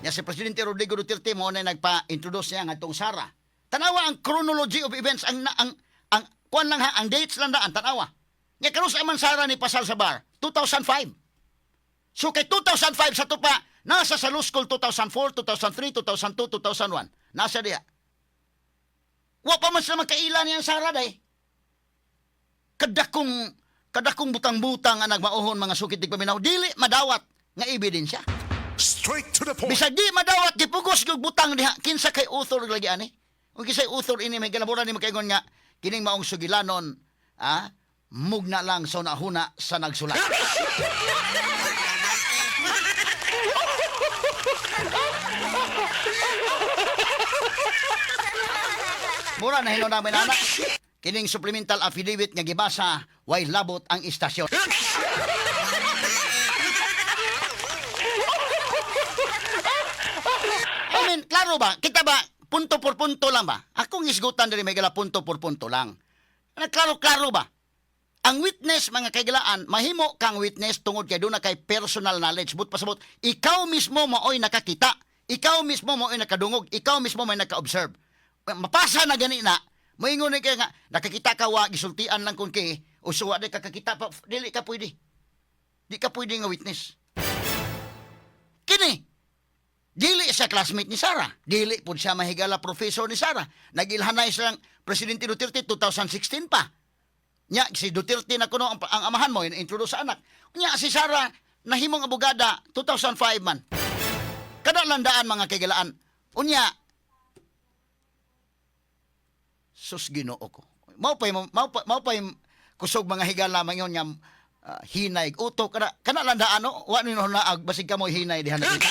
Niya si Presidente Rodrigo Duterte mo na nagpa-introduce niya ngadtong Sara. Tanawa ang chronology of events ang kuan lang ha, ang dates lang daan tanawa. Nya karon sa man Sara ni pasal sa bar 2005. So kay 2005 sa to pa nasa sa law school 2004, 2003, 2002, 2001. Nasa diya. Wa pa man sila magkaila niyang Sara day. Kadakong butang-butang ang nagmauhon mga sukit tig paminaw dili madawat nga ebidensya. Straight to the point. Bisag di madawat gipugos gyud butang diha kinsa kay author lagi ani. Ug kisay author ini may galaboran ni makaingon nga kining maong sugilanon mugna lang sa nahuna sa nagsulat. Mura na hinon namin anak. Kining supplemental affidavit nga gibasa way labot ang istasyon. I mean, klaro ba? Kita ba punto por punto lang ba? Akong isgutan diri may gala punto por punto lang. Klaro ba? Ang witness, mga kaigalaan, mahimo kang witness tungod kay doon na kay personal knowledge. But pasabot, ikaw mismo maoy nakakita. Ikaw mismo maoy nakadungog. Ikaw mismo may naka-observe. Mapasa na gani na. Moingon na kaya nga, nakakita ka wa, gisultian lang kung kay, o suwa di kakakita pa, dili ka pwede. Di ka pwede nga witness. Kini, dili siya classmate ni Sara. Dili po siya mahigala professor ni Sara. Nag-ilhanay silang Presidente Duterte 2016 pa. Nya si Duterte na kuno ang amahan mo introduce sa anak. Nya si Sara nahimong abogada 2005 man. Kada landaan mga kaigalaan. Unya sus Ginoo ko. Mao pay kusog mga higala mangon nga hinay utok kana landaan no wa nino na basig ka mo hinay diha nakita.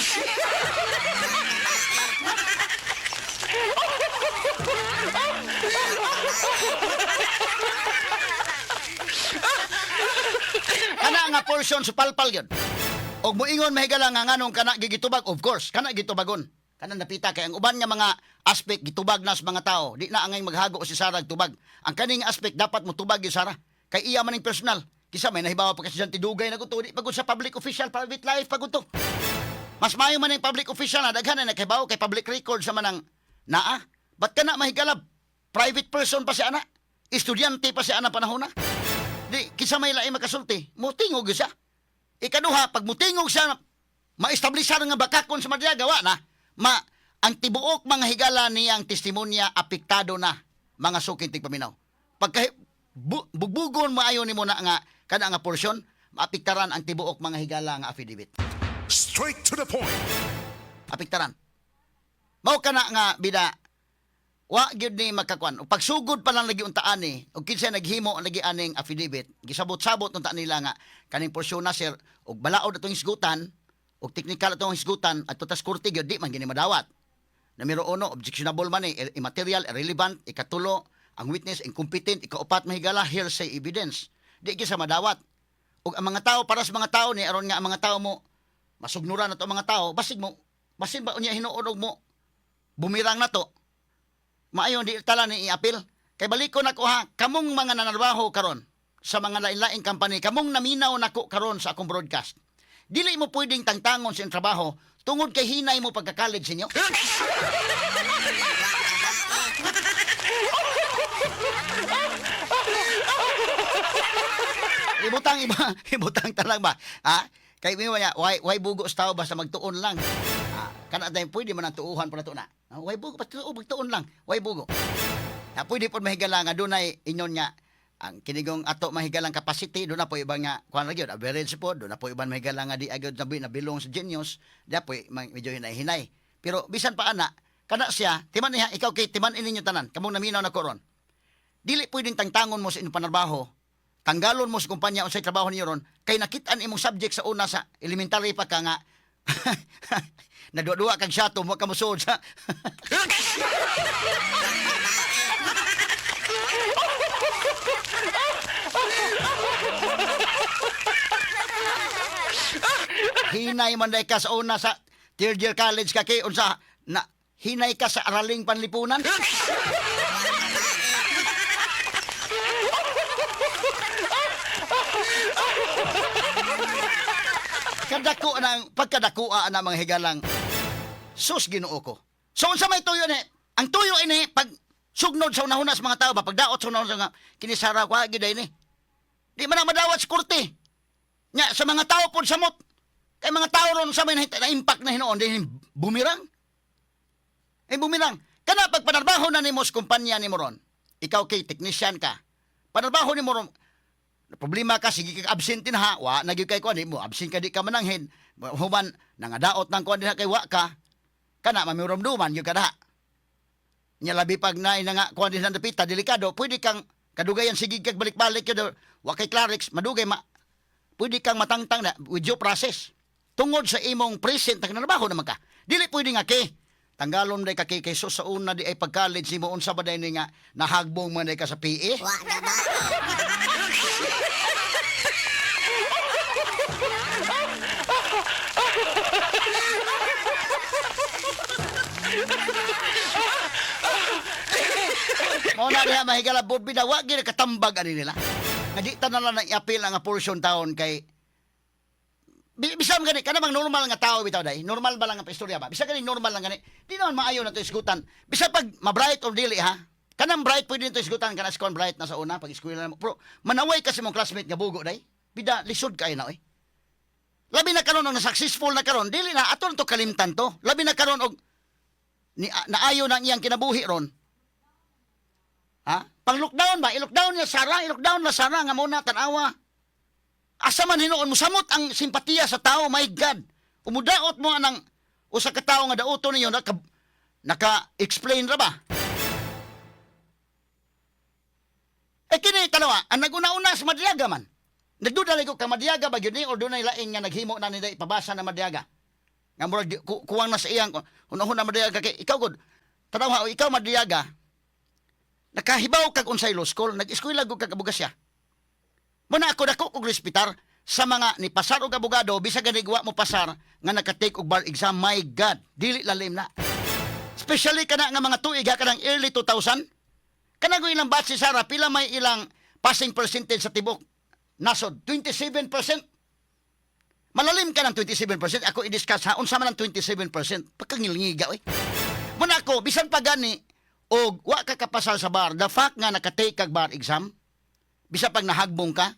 Kana nga portion sa palpal yun. Og moingon mahigala nga nganong kana gigitubag, of course, kana gitubagon. Kana napita kay ang uban nga mga aspect gitubag na sa mga tao. Di na angay maghago si Sara tubag. Ang kaning aspect dapat mo tubag yung Sara. Kay iya maning personal. Kisa may nahibawa pa kasi dyan tidugay na kuto. Di pagod sa public official, private life pagod to. Mas mayo man yung public official na daghan na nakibaw kay public record sa manang naa. Ba't ka na mahigala? Private person pa si ana. Estudyante pa si ana panahon na. Di, kisa may laing makasulti, mutingog siya. Ikaduha, pag mutingog siya, ma-establishar nga bakakon sa Madriaga, gawa na, ang tibuok mga higala niyang testimonya apektado na mga suking tigpaminaw. Pagka bugbugon maayo ni mo na nga, kada nga porsyon, maapektaran ang tibuok mga higala nga affidavit. Straight to the point. Apektaran. Mao kana nga bida, wa gyud ni makakuan. Pag sugod pa lang lagi untaan ni, ug kinsa naghimo lagi aning affidavit, gisabot-sabot unta nila nga kaning porsyon na sir ug balaod atong hisgutan, ug technical atong hisgutan at tutas korte gyud di man gini madawat. Numero 1, objectionable man immaterial, irrelevant, ikatulo, ang witness incompetent, ikaupat mahigala hearsay evidence. Di gyud sa madawat. Ug ang mga tao para sa mga tao ni aron nga ang mga tao mo masugnuran ato mga tao, basin ba unya hinuon og mo bumirang na to. Maayon di tala ni i-appeal. Kay baliko na ko ha, kamong mga nanarbaho karon sa mga lain-laing company, kamong naminaw nako karon sa akong broadcast. dili mo pwedeng tangtangon sa iyong trabaho tungod kay hinay mo pagka-college ninyo. Ibutang talang ba? Ha? Kay mo niya, why bugo sa tao basta magtuon lang. Kana tayo pwede man ang tuuhan para to na. Why bugo basta magtuon lang. Why bugo? Pwede po mahigala nga dunay inyon nga ang kinigong ato mahigalang capacity do na po ibang nga kuan ra gyud average po do na po ibang mahigala nga di agad sabi na bilong sa genius da po medyo hinay-hinay. Pero bisan pa ana kana siya timan niya ikaw kay timan ininyo tanan kamong naminaw na koron. Dili pwedeng tangtangon mo sa inyong panarbaho. Tanggalon mo sa kumpanya unsay trabaho niyo ron kay nakitaan imong subject sa una sa elementary pa ka nga nadua-dua kag syato mo ka musod sa hinay man day ka sa una sa third year college ka kay unsa na hinay ka sa araling panlipunan. Kadako nang pagkadakuha na mga higalang sus Ginoo ko. So unsa may tuyo ni? Ang tuyo ini pag sugnod sa unahuna sa mga tao ba pagdaot sa unahuna sa kinisara ko giday ni. Di man na madawat sa korte. Nya sa mga tao pod samot. Kay mga tao ron sa may na impact na hinoon di bumirang. Bumirang. Kana pag panarbaho na nimo sa kumpanya nimo ron. Ikaw kay technician ka. Panarbaho nimo ron problema ka sige kag absent din ha wa nagyud kay kuan mo absent ka di ka mananghin human nangadaot nang kuan diha kay wa ka kana mamiramduman gyud kada nya labi pag naay na nga kuan din sa dapita delikado pwede kang kadugayan sige kag balik-balik gyud wa kay Clarix madugay pwede kang matangtang na with due process tungod sa imong present na trabaho naman ka dili pwede nga kay tanggalon day ka kay sus sa una di ay pag-college mo unsa ba day ni nga nahagbong man day ka sa PE Wa na ba? Mo na diha mahigala bod bida wa gyud katambag ani nila. Nga di tanan lang i-appeal ang portion taon kay bisam gani kana bang normal nga tao bitaw day. Normal ba lang ang istorya ba? Bisa gani normal lang gani. Di naman maayo na to isgutan. Bisa pag ma-bright or dili ha. Kanang bright pwede nito isgutan kana si kon bright na sa una pag eskwela mo. Pero manaway kasi mong classmate nga bugo day. Bida lisod kay na oy. Labi na karon og successful na karon dili na aton to kalimtan to. Labi na karon og naayo nang iyang kinabuhi ron. Ha? Pang lockdown ba? I-lockdown niya Sara, i-lockdown na Sara nga muna tanawa. Asa man hinuon mo samot ang simpatiya sa tao, my God. Umudaot mo anang usa ka tawo nga dauto ninyo naka-explain ra ba? Kini tanawa, ang naguna-una sa Madriaga man. Nagduda ko ka Madriaga ba gyud ni or dunay lain nga naghimo na nila ipabasa na Madriaga. Nga murag kuwang na sa iyang unahon na Madriaga kay ikaw gud. Tanawa ikaw Madriaga. Nakahibaw kag unsay law school, nag-eskwela gud kag abogasya. Muna ako dako kog respitar sa mga ni pasar og abogado bisag ganigwa mo pasar nga naka-take og bar exam. My God, dili lalim na. Especially kana nga mga tuig kanang early 2000. Kana go ilang batch si Sara pila may ilang passing percentage sa tibok. Nasod 27%. Malalim ka ng 27%. Ako i-discuss ha unsa man ang 27%. Pagkangilngiga oy. Muna ako bisan pa gani og wa ka kapasal sa bar, the fact nga naka-take kag bar exam, bisa pag nahagbong ka,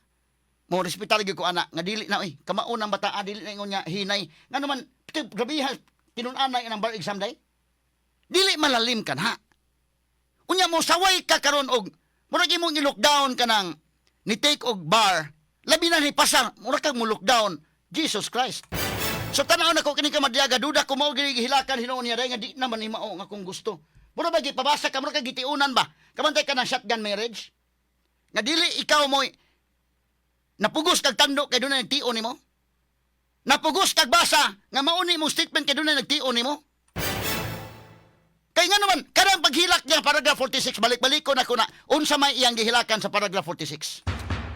mo respetar gyud ko ana nga dili na oy, kamaunang bata dili na ingon nga hinay. Nga naman grabe ha tinun-anay ang bar exam day. Dili malalim kan ha. Unya mo saway ka karon og murag imong i-lockdown kanang ni take og bar, labi na ni pasar, murag kag mo lockdown. Jesus Christ. So tanaw na ko kini ka Madriaga, duda ko mao gihilakan hinuon niya day nga di naman himao nga kung gusto. Mura ba gipabasa ka, mura ka gitiunan ba? Kamantay ka ng shotgun marriage? Nga dili ikaw mo napugos kag tando kay doon na nagtio ni mo? Napugos kag basa nga mauni mo statement kay doon na nagtio ni mo? Kay nga naman, karang paghilak niya paragraph 46, balik-balik ko na unsa may iyang gihilakan sa paragraph 46.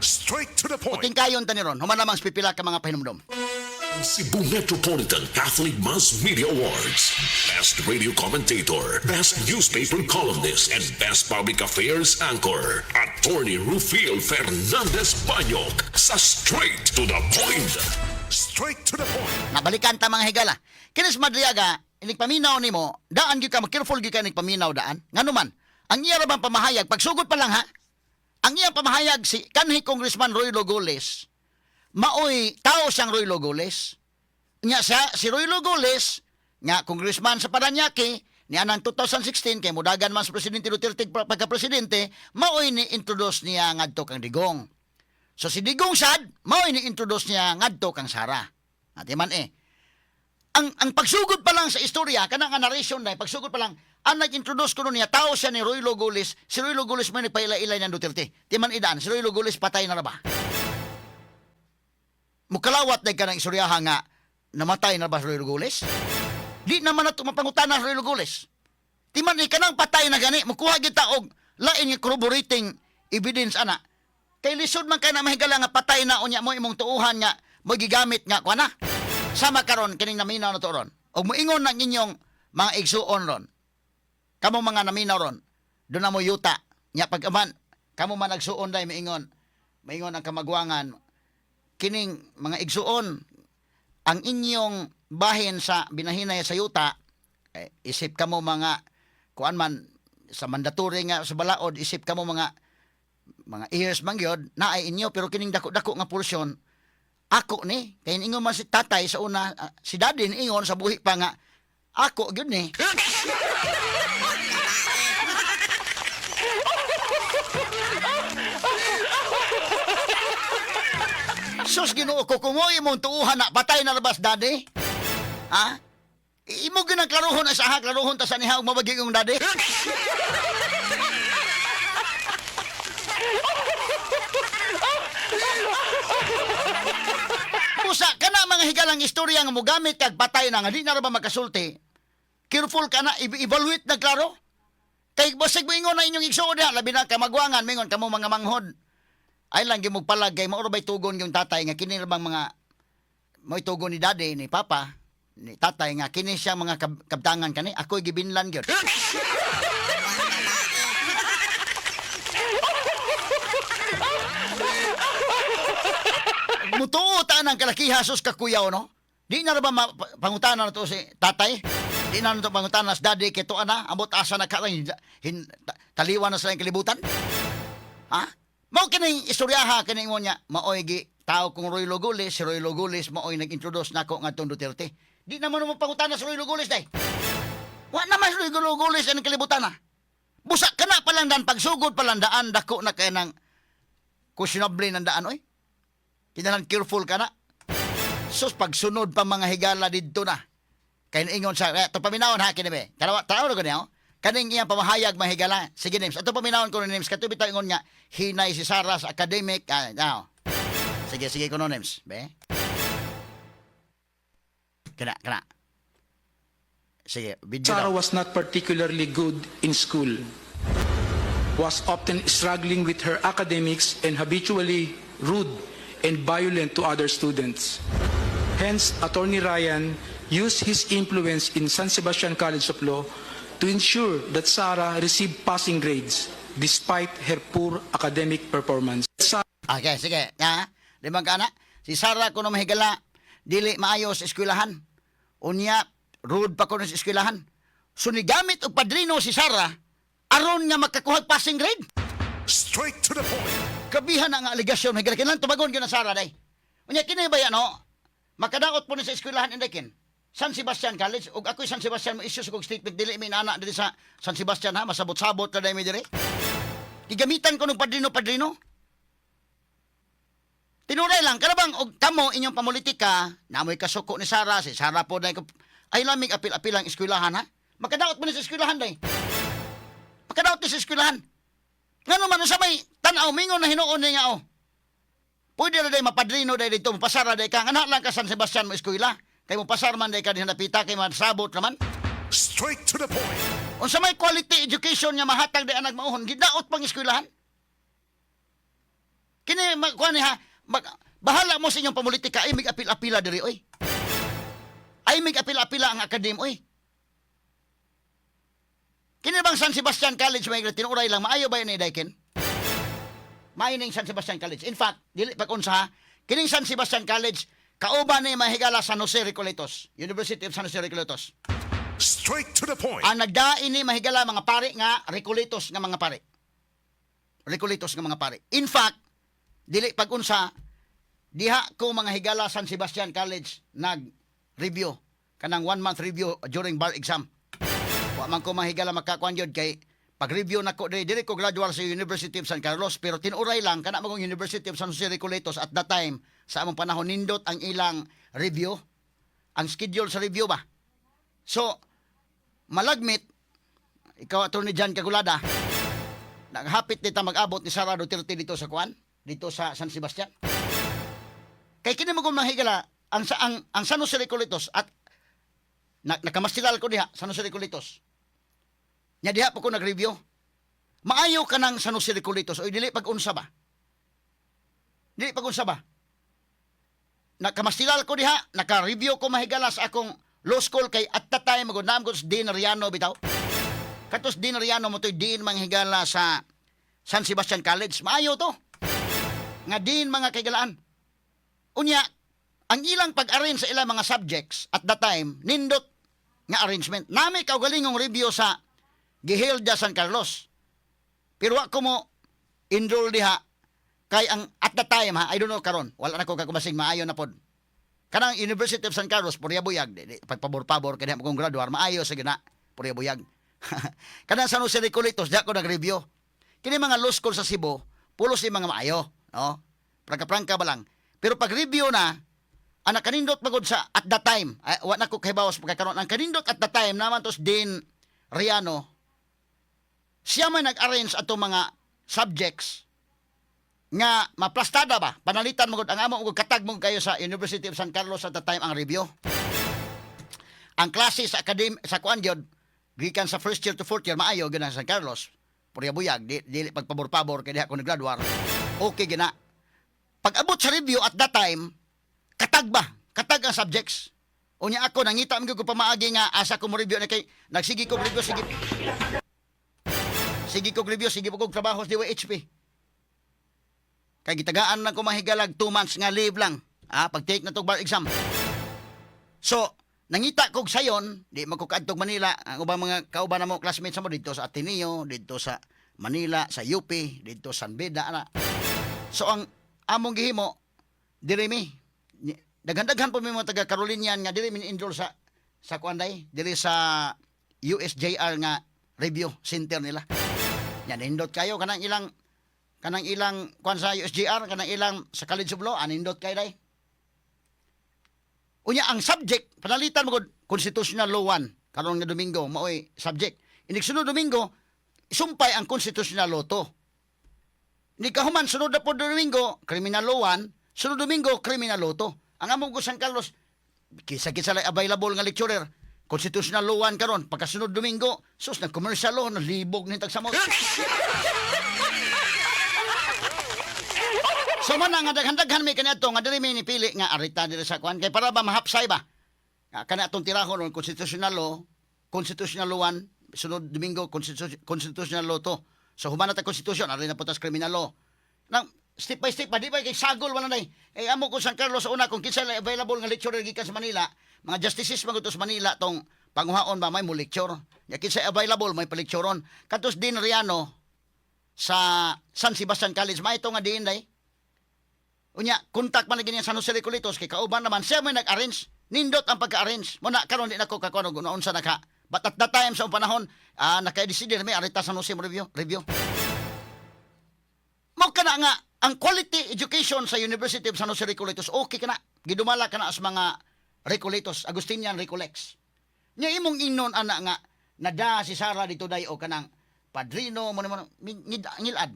Straight to the point. Uting kayon tani ron, humanamang pipila ka mga pahinumdom. Cebu Metropolitan Catholic Mass Media Awards. Best Radio Commentator, Best Newspaper Columnist, and Best Public Affairs Anchor. Attorney Rufil Fernandez Banyok sa Straight to the Point. Straight to the point. Nabalikan ta mga higala. Kinis Madriaga, inig paminaw nimo, daan gyud ka careful gyud ka inig paminaw daan. Ngano man, ang iya ra bang pamahayag pagsugod pa lang ha. Ang iyang pamahayag si kanhi Congressman Roy Logoles, maoy tao siyang Roy Logoles. Nya siya si Roy Logoles, nga congressman sa Paranaque, ni anang 2016 kay mudagan man sa presidente Duterte pagka-presidente, maoy ni introduce niya ngadto kang Digong. So si Digong sad, maoy ni introduce niya ngadto kang Sara. Ati man ang pagsugod pa lang sa istorya, kanang narration na, pagsugod pa lang, ang nag-introduce ko niya, tao siya ni Roy Logoles, si Roy Logoles may nagpaila-ilay ng Duterte. Di man idaan, si Roy Logoles patay na ba? Mukalawat na ka ng istoryaha nga, namatay na ba si Roy Logoles? Di naman na tumapangutana si Roy Logoles. Di man ikanang patay na gani, mukuha kita og lain yung corroborating evidence, ana. Kay lisod man ka na mahigala nga patay na unya mo imong tuuhan nga, mo gigamit nga, kuha na. Sama karon kining naminaw na to ron. Og moingon na inyong mga igsuon ron. Kamo mga naminaw ron. Doon na mo yuta. Nya pagaman, kamo man nagsuon day maingon. Maingon ang kamagwangan. Kining mga igsuon, ang inyong bahin sa binahinay sa yuta, isip kamo mga kuan man sa mandatory nga sa balaod, isip kamo mga ears man gyud na ay inyo, pero kining dako-dako nga porsyon ako ni, kaya ingon man si tatay sa una, si daddy ingon sa buhi pa nga, ako, yun ni. Sus, Ginoo ko, kung mo imong tuuhan na, patay na labas, daddy? Ha? Imo ginang klaruhon na sa klaruhon ta sa niha, ug mabagi yung daddy? Pusa ka na mga higalang istorya nga mo gamit kag patay na nga di na ra ba makasulti. Careful ka na evaluate na klaro. Kay basig mo ingon na inyong igsuon diha labi na ka magwangan mingon kamo mga manghod. Ay lang gimog palag kay mao ra bay tugon yung tatay nga kini ra bang mga mo'y tugon ni daddy ni papa ni tatay nga kini siya mga kabtangan kani ako'y gibinlan gyud. Mutuo ta nang kalakihasos ka kuyaw, no? Di na ra ba pangutana na to si tatay? Di na to pangutana sa daddy kito ana, abot asa na karang taliwan na sa kalibutan? Ha? Mao kining istoryaha kining mo niya, maoy gi tao kong Roy Logoles, si Roy Logoles maoy nag-introduce nako ngadtong Duterte. Di naman mo pangutana sa Roy Logoles day. Wa naman si Roy Logoles ang kalibutan na. Busa ka na palang daan, pagsugod palang daan, dako na kaya ng questionable ng daan, oy. Kinalang careful ka na. Sus, pagsunod pa mga higala dito na. Kaya ingon sa, ito paminawon ha, kinibe. Taraw na ko niya, kaning iyang pamahayag mga higala. Sige, Nims. Ito paminawon ko ni Nims. Katubit tayo ingon nga, hinay si Sara sa academic. Sige, ko no, Nims. Be? Kana. Sige, video Sarah daw. was not particularly good in school, was often struggling with her academics and habitually rude and violent to other students. Hence, Attorney Ryan used his influence in San Sebastian College of Law to ensure that Sarah received passing grades despite her poor academic performance. Okay, sige. Limang ka na. Si Sara ko na mahigala, dili maayo sa eskwelahan. Unya, rude pa ko na sa eskwelahan. So, nigamit o padrino si Sara, aron nga makakuha passing grade. Straight to the point. Kabihan ang aligasyon, mahigala. Kinang tumagon ka na Sara, day. Unya, kini ba yan, no? Makadaot po na sa eskwelahan, hindi kin. San Sebastian College, ug ako'y San Sebastian mo issues kong statement, dili may nana dili sa San Sebastian, ha? Masabot-sabot na dahil may dire. Igamitan ko ng padrino. Tinuray lang, karabang, og tamo inyong pamulitika, namoy kasuko ni Sara, si Sara po dahil, ay lamig apil-apil ang eskwelahan, ha? Makadaot mo na sa eskwelahan, day. Makadaot na sa eskwelahan. Nga naman, sa may tanaw, mingon na hinuon niya, oh. Pwede na day mapadrino day dito, mapasara day ka, anak lang ka San Sebastian mo eskwela. Kay mo pasar man day ka din napita, kay masabot naman. Straight to the point. Unsa may quality education nga mahatag day anak mauhon, gidaot pang eskwelahan. Kini kuan ha, bahala mo sa inyong pamulitika, ay mig apil-apila diri oy. Ay mig apil-apila ang academy oy. Kini bang San Sebastian College may tinuray lang maayo ba ni Daiken? Maayo ning San Sebastian College. In fact, dili pag unsa, kining San Sebastian College Kauban ni mahigala San Jose Recoletos, University of San Jose Recoletos. Straight to the point. Ang nagdain ni mahigala mga pare nga Recoletos nga mga pare. Recoletos nga mga pare. In fact, dili pag-unsa diha ko mga higala San Sebastian College nag-review kanang 1-month review during bar exam. Wa man ko mahigala makakuan yun kay pag-review nako dili ko graduate sa University of San Carlos pero tinuray lang kana magong University of San Jose Recoletos at that time sa among panahon nindot ang ilang review, ang schedule sa review ba. So malagmit ikaw Attorney John Cagulada naghapit dita mag-abot ni Sara Duterte dito sa kuan, dito sa San Sebastian. Kay kini mo mahigala ang San Jose Recoletos at nakamastilal ko diha San Jose Recoletos. Nya diha po ko nag-review. Maayo ka ng San Jose Recoletos o dili pag-unsa ba? Dili pag-unsa ba? Nakamastilal ko diha, naka-review ko mahigala sa akong law school kay at that time magundam ko sa Dean Ariano bitaw. Katos Dean Ariano mo to'y Dean manghigala sa San Sebastian College. Maayo to. Nga Dean mga kaigalaan. Unya, ang ilang pag-arrange sa ilang mga subjects at that time, nindot nga arrangement. Nami kaugalingong review sa Gihilda San Carlos. Pero ako mo enroll diha kay ang at that time ha, I don't know karon, wala na ko kakumasing maayo na pod. Kanang University of San Carlos Puriabuyag, pagpabor-pabor kaya mo kong graduar, maayo sa gina Puriabuyag. Kanang San Jose Recoletos, di ako nag-review. Kini mga law school sa Cebu, pulos yung mga maayo, no? Prangka-prangka ba lang. Pero pag review na, ang nakanindot magod sa at that time, wala na ko kahibawas pagkakaroon, ang kanindot at that time naman tos Dean Riano, siya may nag-arrange ato mga subjects nga maplastada ba? Panalitan mo ang amo mo katag mo kayo sa University of San Carlos at the time ang review. Ang klase sa sa kuan gyud gikan sa first year to fourth year maayo gyud sa San Carlos. Puriabuyag dili pagpabor-pabor kay diha ko naggraduar. Okay gina. Pag abot sa review at that time katag ba? Katag ang subjects. Unya ako nangita mi ko pamaagi nga asa ko mo review na kay nagsigi ko review sige. Sige ko review sige ko trabaho sa DYHP. Kay gitagaan na ko mahigalag 2 months nga leave lang. Pag take na tong bar exam. So, nangita kog sayon, di magkukadtog Manila, ang ubang mga kauban mo classmates mo dito sa Ateneo, dito sa Manila, sa UP, dito sa San Beda ana. So ang among gihimo diri mi daghan-daghan po mi mga taga Carolinian nga diri mi enroll sa kuanday, diri sa USJR nga review center nila. Yan indot kayo kanang ilang kuan sa USJR kanang ilang sa College of Law anindot kay day. Unya ang subject panalitan mo Constitutional Law 1 karon nga Domingo maoy subject. Inig sunod Domingo isumpay ang Constitutional Law 2. Ni kahuman sunod na po Domingo Criminal Law 1, sunod Domingo Criminal Law 2. Ang among San Carlos kisa-kisa lay available nga lecturer Constitutional Law 1 karon pagkasunod Domingo sus nag commercial law na libog ni tagsamos. So man nga daghan-daghan may kaniadto nga diri may nipili nga arita diri sa kuan kay para ba mahapsay ba. Kana atong tirahon on Constitutional Law 1 sunod Domingo Constitutional Law 2. So human ta Constitution ari na putas Criminal Law. Nang step by step pa di ba kay sagol wala nay. Amo ko San Carlos sa una kung kinsa lay available nga lecturer gikan sa Manila, mga justices magutos Manila tong panguhaon ba may mo lecture. Ya kinsa available may pa-lectureon. Katos din Riano sa San Sebastian College may ito nga diin day. Unya, kontak man lagi niya San Jose Recoletos kay kauban naman siya may nag-arrange. Nindot ang pagka-arrange. Muna karon di nako kakuno unsa naka. But at that time sa panahon, naka-decide may arita San Jose review. Mo kana nga ang quality education sa University of San Jose Recoletos okay kana. Gidumala kana as mga Recoletos, Agustinian Recolex. Nya imong ingnon ana nga nada si Sara dito day o kanang padrino mo ngilad.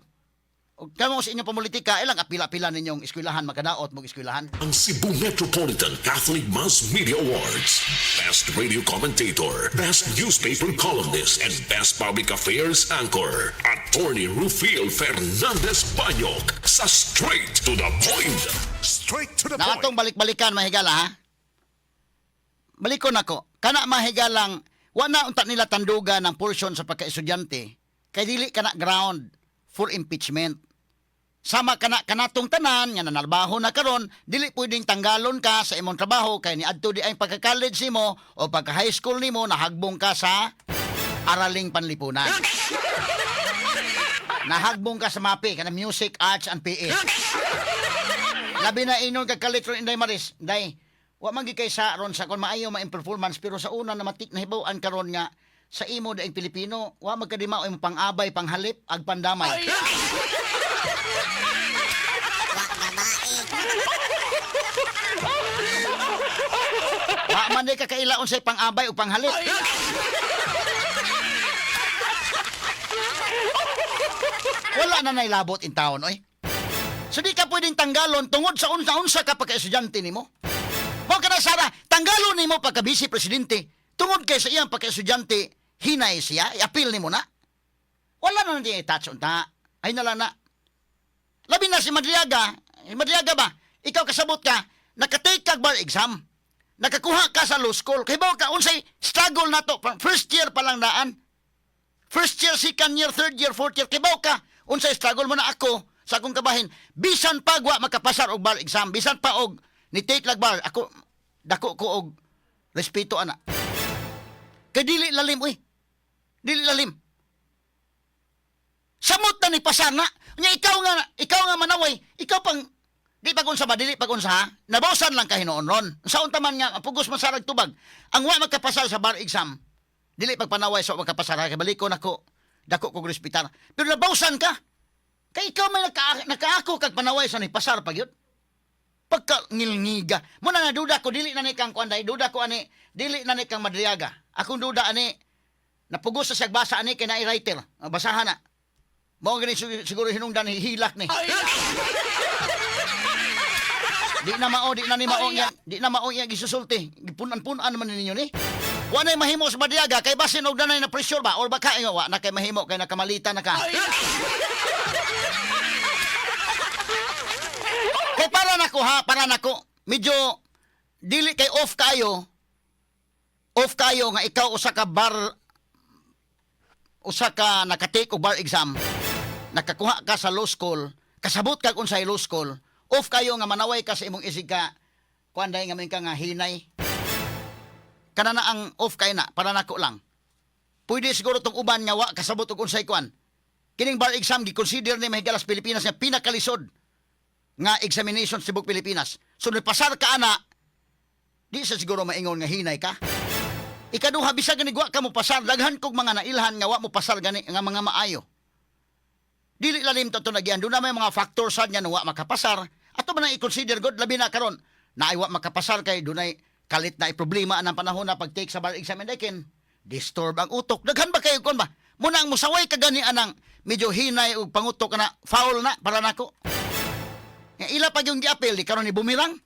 O kamo sa inyong pamulitika, ilang apila-pila ninyong eskwelahan, makadaot mong eskwelahan. Ang Cebu Metropolitan Catholic Mass Media Awards. Best Radio Commentator, Best Newspaper Columnist, and Best Public Affairs Anchor. Attorney Rufil Fernandez Banyok sa Straight to the Point. Straight to the Na atong point. balik-balikan, mahigala ha? Balikon ako. Kana mahigalang, wala unta nila tanduga ng portion sa pagka-estudyante, kay dili kana ground for impeachment. sama kanatong tanan nga nanalbaho na karon, dili pwedeng tanggalon ka sa imong trabaho kay niadto di ay pagka-college nimo o pagka-high school nimo nahagbong ka sa araling panlipunan. Nahagbong ka sa MAPE, kana Music, Arts and PE. Labi na inon kagkalitro Inday Maris, day. Wa man gid kay sa ron sa kon maayo ma-performance pero sa una na matik na hibaw-an karon nga sa imo daing Pilipino, wa magkadimao imong pang-abay, panghalip, ag pandamay. Wa man di ka kailaon sa pang-abay o panghalip. Wala na nailabot in taon, oy. So di ka pwedeng tanggalon tungod sa unsa ka pagka-estudyante nimo. Mo ka na Sara, tanggalon nimo pagka-vice presidente. Tungod kay sa iyang pagka-estudyante, hinay siya, i-appeal nimo na. Wala na di i-touch unta. Ay nalang na. Labi na si Madriaga. Madriaga ba? Ikaw kasabot ka, nakatake kag bar exam. Nakakuha ka sa law school. Kay ba ka unsay struggle na to? First year pa lang daan. First year, second year, third year, fourth year. Kay ba ka unsay struggle mo na ako sa akong kabahin. Bisan pa wa makapasar og bar exam. Bisan pa og ni take lag bar. Ako dako ko og respeto ana. Kay dili lalim uy. Dili lalim. Samot na ni pasar na. Nya ikaw nga manaway. Ikaw pang di pagunsa ba dili pagunsa ha? Nabawsan lang ka hinuon ron. Sa unta man nga pugos masarag tubag. Ang wa magkapasar sa bar exam. Dili pagpanaway sa magkapasar kay balikon ako. Dako ko respetar. Pero nabawsan ka. Kay ikaw may nakaako kag panaway sa ni pasar pag yun. Pagka ngilngiga. Muna nga duda ko dili na ni kang kuanday. Duda ko ani dili na ni kang Madriaga. Akong duda ani napugos sa basa ani kay na i-writer. Basahan na. Mao gani siguro hinungdan hilak ni. Di na mao niya gisusulti. Gipunan-punan man ninyo ni. Wa nay mahimo sa Madriaga kay basin og danay na pressure ba or baka wa na kay mahimo kay nakamalita na ka. Kay para nako medyo dili kay off kayo nga ikaw usa ka nakatake og bar exam, nakakuha ka sa law school, kasabot kag unsay law school, off kayo nga manaway ka sa imong isig ka kuanday nga may ka nga hinay. Kana na ang off kay na para nako lang. Pwede siguro tong uban nga wa kasabot og unsay kuan. Kining bar exam gi-consider ni Mahigalas Pilipinas nga pinakalisod nga examination sa Tibok Pilipinas. So nagpasar ka ana, di sa siguro maingon nga hinay ka. Ikaduha bisag gani wa ka mo pasar, daghan kog mga nailhan nga wa mo pasar gani nga mga maayo. Dili lalim to nagyan, do na may mga factors sad nga wa makapasar. Ato man ang i-consider god labi na karon na ay wa makapasar kay dunay kalit na problema anang panahon na pag-take sa bar examination. Disturb ang utok. Daghan ba kayo kon ba? Muna ang musaway ka gani anang medyo hinay ug pangutok na foul na para nako. Nga ila pag yung gi-appeal di karon ni bumirang.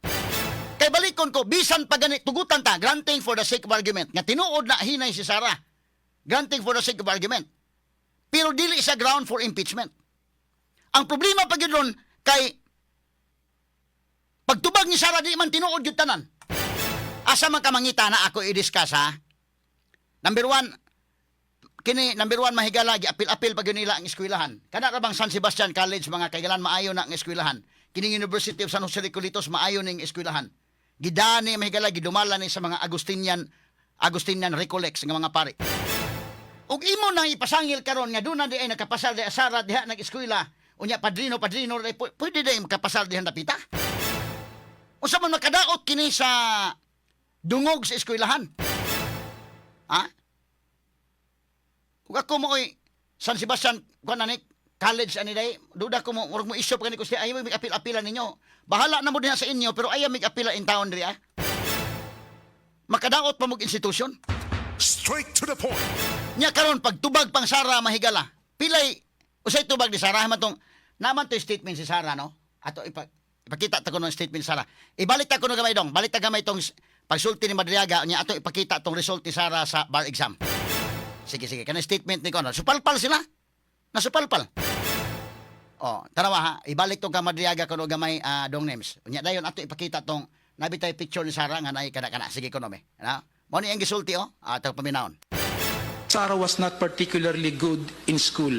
Kay balikon ko bisan pa gani tugutan ta granting for the sake of argument nga tinuod na hinay si Sara. Granting for the sake of argument. Pero dili sa ground for impeachment. Ang problema pa gyud ron kay pagtubag ni Sara di man tinuod gyud tanan. Asa man ka mangita na ako i-discuss ha. Number one mahigala gi-apil pag nila ang eskwelahan. Kana ra bang San Sebastian College mga kaigalan maayo na ang eskwelahan. Kining University of San Jose Recolitos maayo ning eskwelahan. Gidani mahigala gidumala ni sa mga Agustinian Recollects nga mga pari. Ug imo nang ipasangil karon nga duna di ay nakapasal di Sara diha nag-eskwela. Unya padrino pwede di makapasal diha napita. Unsa man makadaot kini sa dungog sa eskwelahan. Ha? Kung ako mo San Sebastian kunanik college ani day, duda ko mo issue pa kaniko siya ayaw mig apil-apilan ninyo. Bahala na mo diha sa inyo pero ayaw mig apila in town diri ah. Makadaot pa mog institusyon. Straight to the point. Nya karon pagtubag pang Sara mahigala. Pilay usay tubag ni Sara matong naman to statement si Sara no. Ato ipakita ta ko ng statement ni Sara. Ibalik ta ko no gamay dong. Balik ta gamay tong pagsulti ni Madriaga nya ato ipakita tong result ni Sara sa bar exam. Sige kana statement ni kono. Supalpal sila. Nasupalpal. Oh, tarawa ha. Ibalik tong Madriaga kuno gamay dong names. Nya dayon ato ipakita tong nabitay picture ni Sara nga nay kana. Sige kuno me. Ano? Mo ni ang gisulti ato paminaon. Sarah was not particularly good in school.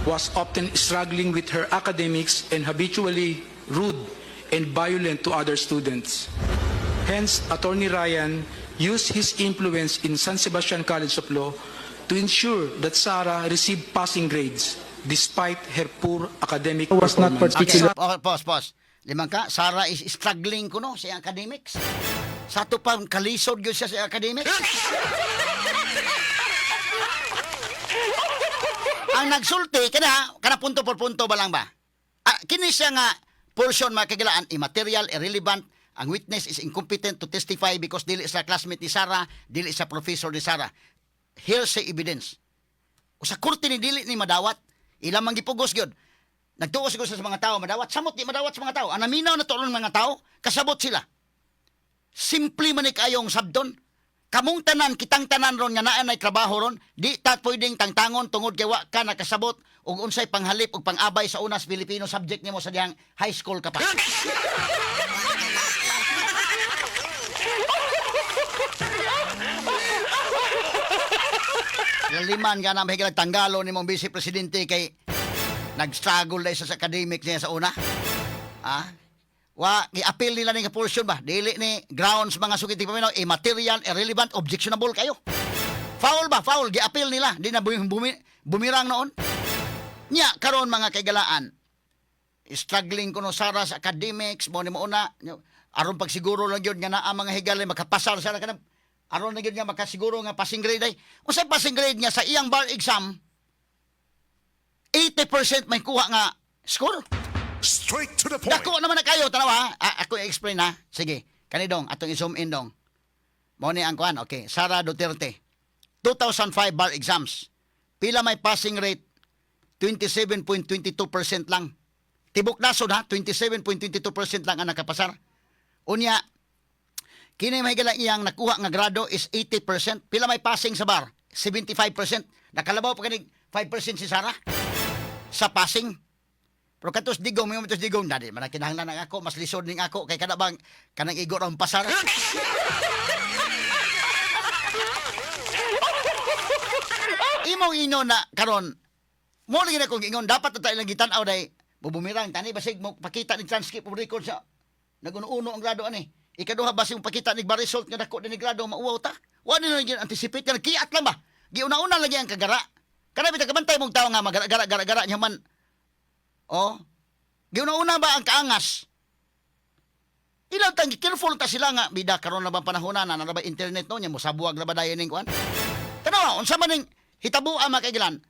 was often struggling with her academics and habitually rude and violent to other students. Hence, Attorney Ryan used his influence in San Sebastian College of Law to ensure that Sarah received passing grades despite her poor academic Was not performance. Okay, particular. pause. Limang ka, Sarah is struggling ko no sa academics. Sa to pang kalisod gyud siya sa academics. Ang nagsulti kana punto por punto ba lang ba? Kini siya nga portion makagilaan immaterial, irrelevant. Ang witness is incompetent to testify because dili sa classmate ni Sarah, dili sa professor ni Sarah. Hearsay evidence. O sa korte ni dili ni madawat, ilang man gipugos gyud. Nagtuo siguro sa mga tao, madawat, samot di madawat sa mga tao. Ang naminaw na tulong mga tao, kasabot sila. Simple man kayong sabdon. Kamong tanan, kitang tanan ron nga naa nay trabaho ron, di ta pwedeng tangtangon tungod kay wa ka nakasabot ug unsay panghalip ug pangabay sa unas Filipino subject nimo sa diyang high school ka pa. Laliman nga na mahigala tanggalo ni mong vice presidente kay nag-struggle dahil sa academic niya sa una. I-appeal nila ng portion ba? Dili ni grounds mga sukiti paminaw, immaterial, irrelevant, objectionable kayo. Foul ba? Foul. Gi-appeal nila. Di na bumirang noon. Nya, karon mga kaigalaan, struggling ko no Sarah sa academics, mo ni mo una, aron pagsiguro lang yun nga na ang mga higalay, makapasar sa kanang, aron na yun nga makasiguro nga passing grade ay. O sa passing grade niya sa iyang bar exam, 80% may kuha nga score. Straight to the point. Dako naman na kayo, tanawa ha. Ako i-explain ha. Sige, kanidong, atong i-zoom in dong. Mo ni ang kuhan, okay. Sara Duterte, 2005 bar exams. Pila may passing rate? 27.22% lang. Tibok nasod ha, 27.22% lang ang nakapasar. Unya, kini may galang iyang nakuha nga grado is 80%. Pila may passing sa bar? 75%. Nakalabaw pa kanig 5% si Sarah sa passing. Pero katos digong, may matos digong, dali, manakinahanglan ng ako, mas lisod ning ako, kay kada bang, kanang igo ng pasar. Imong ino na, karon mo lagi na kong ingon, dapat na tayo lang gitanaw day, bubumirang, tani, basig mo pakita ni transcript o record sa, naguno-uno ang grado ani. Ikaduha, basig mo pakita ni ba result nga dako ni grado, mauwaw ta. Wala na lang anticipate, yan, kiat lang ba? Giuna-una lagi ang kagara. Kana bita kabantay mong tao nga magara-gara niya man. Oh. Giuna-una ba ang kaangas? Ilaw tangi careful ta sila nga bida karon na ba panahon na ba internet no nya mo sabuag na ba dayon ning kuan? Tanaw unsa man ning hitabuan makaigilan?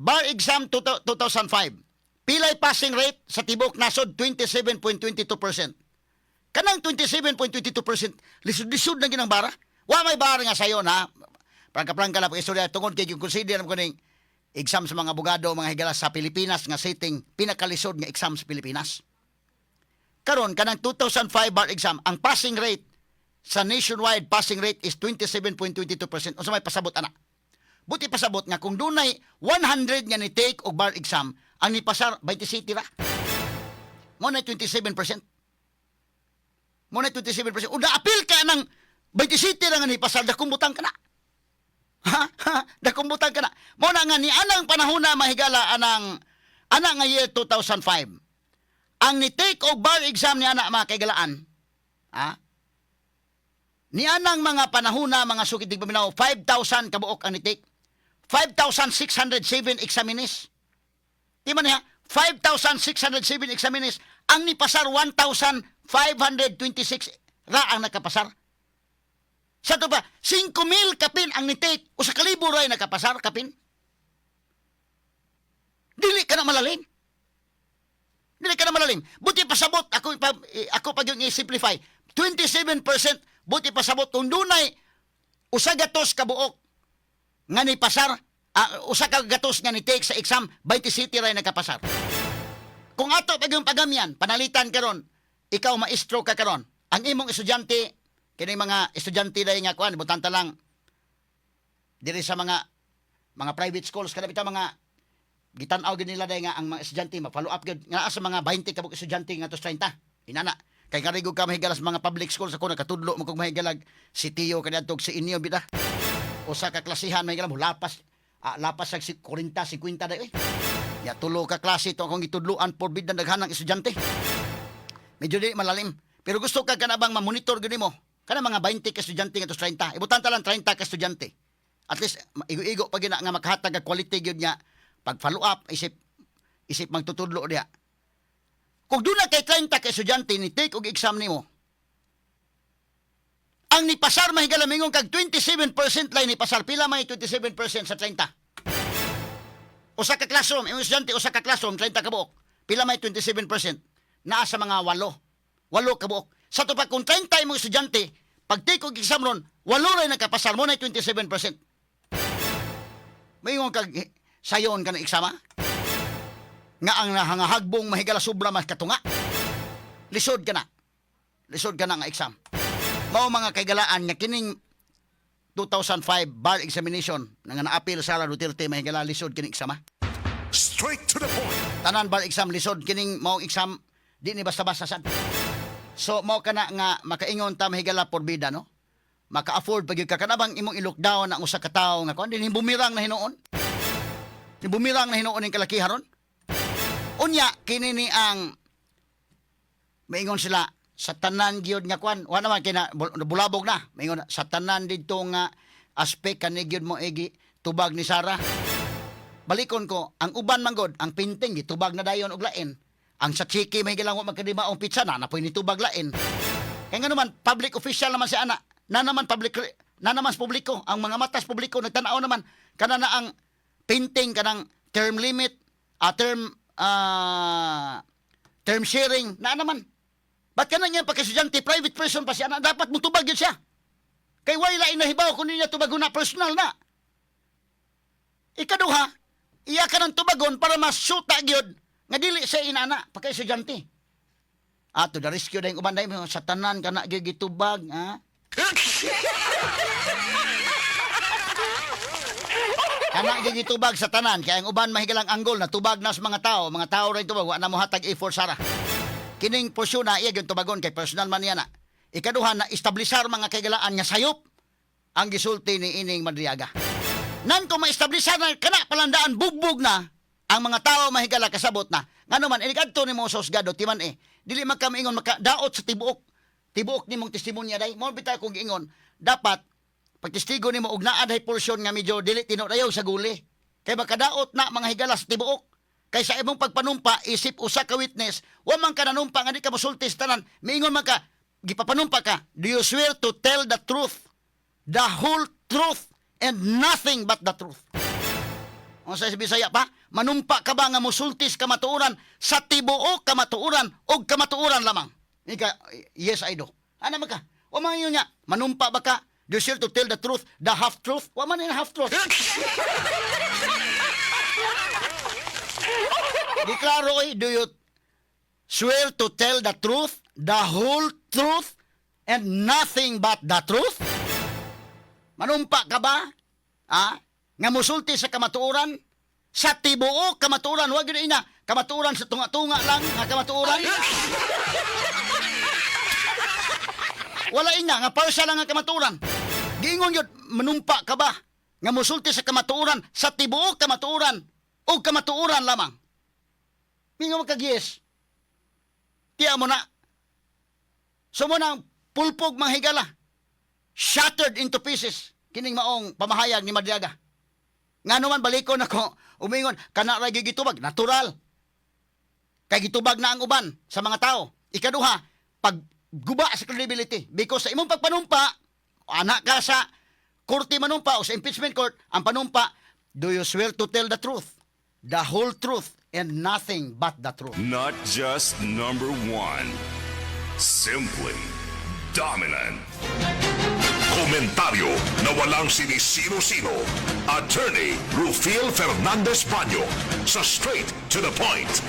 Bar exam 2005. Pilay passing rate sa tibok nasod 27.22%. Kanang 27.22% lisod-lisod na ginang bara. Wa may bara nga sayo na prangka-prangka na pag-istorya tungod kay consider ko ning exam sa mga abogado, mga higala sa Pilipinas nga setting pinakalisod nga exam sa Pilipinas. Karon kanang 2005 bar exam, ang passing rate sa nationwide passing rate is 27.22%. Unsa may pasabot ana? Buti pasabot nga kung dunay 100 nga ni take og bar exam, ang ni pasar 27 ra. Mo na 27%. Mo na 27%. Ug appeal ka ng 27 ra nga ni pasar da kumbutang kana. Dakumbutan ka na. Mo na nga ni anang panahon na mahigala anang nga year 2005. Ang ni take og bar exam ni ana mga kaigalaan. Ni anang mga panahon na mga sukitig paminaw 5,000 kabuok ang ni take. 5,607 examinees. Di man niya 5,607 examinees. Ang ni pasar 1,526 ra ang nakapasar. Sa to ba, 5,000 kapin ang ni-take o sa kalibo ray nakapasar kapin? Dili ka na malalim. Dili ka na malalim. Buti pasabot, ako pag yung i-simplify, 27%, buti pasabot, kung dunay, usa gatos kabuok, nga ni pasar, usa ka gatos nga ni-take sa exam, 27 ray nakapasar. Kung ato pag yung pagamyan, panalitan karon, ikaw maestro ka karon, ang imong estudyante, kini mga estudyante dai nga kuan butanta lang diri sa mga private schools kada bitaw mga gitan-aw gid nila dai nga ang mga estudyante ma-follow up gid nga sa mga 20 kabuk estudyante nga tos 30 inana kay karigog ka mahigalas mga public schools ako nakatudlo mo kog mahigalag si Tio kadadtog si inyo bida usa ka klasihan mahigalam lapas lapas sa 40, 50 dayo eh. Ya tulo ka klase to akong gitudluan forbid na daghanang estudyante. Medyo di malalim. Pero gusto ka kanabang ma-monitor gani mo. Kana mga 20 ka estudyante nga 30. Ibutan ta lang 30 ka estudyante. At least igo-igo pag nga makahatag og quality gyud niya pag follow up isip magtutudlo diha. Kung doon na kay 30 ka estudyante ni take og exam nimo. Ang ni pasar mahigalamingon kag 27% lang ni pasar pila may 27% sa 30. Usa ka classroom, imong estudyante usa ka classroom 30 ka buok. Pila may 27%? Naa sa mga 8 ka buok. Sa to pa kung 30 imong estudyante, pag take og exam ron, 8 ray nakapasar mo na 27%. Mayingon kag sayon ka na eksama? Nga ang nahangahagbong mahigala sobra mas katunga. Lisod ka na nga exam. Mao mga kaigalaan nga kining 2005 bar examination nga naapil Sara Duterte mahigala lisod kining eksama. Straight to the point. Tanan bar exam lisod kining mao exam di ni basta-basta sad. So mao kana nga makaingon ta mahigala porbida no. Maka-afford pag ka kanabang imong i-lockdown ang usa ka tawo nga kon dinhi bumirang na hinuon. Ni bumirang na hinuon ning kalakiharon. Unya kini ni ang maingon sila sa tanan gyud nga kwan wa naman kina bulabog na maingon sa tanan didto nga aspect kani gyud mo igi tubag ni Sara. Balikon ko ang uban manggod ang pinting gitubag na dayon og lain. Ang sa chiki may gilang magkadimaong pizza na napoy ni tubag lain. Kaya nga naman public official naman si ana. Na naman publiko ang mga matas publiko nagtan-aw naman kana na ang pinting kanang term limit term sharing na naman. Ba't ka na niya pagkasudyante, private person pa siya na dapat mo tubag yun siya. Kay wala inahibaw kung niya tubagon na personal na. Ikaduha, iya ka ng tubagon para masuta gyud nga dili sa inana pagkasudyante. To the rescue dahil uban dahil sa tanan ka na gitubag, ha? Kana gitubag sa tanan kaya ang uban mahigalang anggol na tubag na sa mga tao ray tubag wa na mo hatag A4 Sara. Kining porsyon na iya gyud tubagon kay personal man niya na. Ikaduha na establisar mga kaigalaan nga sayop ang gisulti ni ining Madriaga. Nan ko maestablisar na kana palandaan bugbog na ang mga tao mahigala kasabot na. Ngano man inikadto nimo sa husgado timan dili man ka maingon makadaot sa tibuok nimong testimonya day. Mo bitay kong giingon dapat pagtestigo nimo og naa day porsyon nga medyo dili tinudayaw sa guli. Kay makadaot na mga higala sa tibuok. Kaysa imong pagpanumpa isip usa ka witness, wa man ka nanumpa nga di ka mosulti sa tanan. Miingon man ka gipapanumpa ka. Do you swear to tell the truth, the whole truth, and nothing but the truth? O sa Bisaya pa, manumpa ka ba nga mosultis kamatuoran sa tibuok kamatuoran o kamatuoran lamang? Ika, yes I do. Ano man ka? O mga yun niya, manumpa ba ka? Do you swear to tell the truth, the half truth? Wa man yung half truth. Diklaro do you swear to tell the truth, the whole truth, and nothing but the truth? Manumpa ka ba? Nga musulti sa kamatuoran? Sa tibuok kamatuoran? Huwag yun ina. Kamatuoran sa tunga-tunga lang nga kamatuoran? Wala ina. Nga parsa lang nga kamatuoran. Giingon yun, manumpa ka ba? Nga musulti sa kamatuoran? Sa tibuok kamatuoran? O kamatuoran lamang? Mingo magkagiyes. Tiya mo na. So mo na pulpog manghigala. Shattered into pieces. Kining maong pamahayag ni Madriaga. Nga naman balikon ako, umingon, kana ra gitubag, natural. Kay gitubag na ang uban sa mga tao. Ikaduha, pagguba sa credibility. Because sa imong pagpanumpa, anak ka sa korte manumpa o sa impeachment court, ang panumpa, do you swear to tell the truth, the whole truth, and nothing but the truth? Not just number one. Simply dominant. Komentaryo na walang sinisino-sino. Attorney Rufil Fernandez Baño sa Straight to the Point.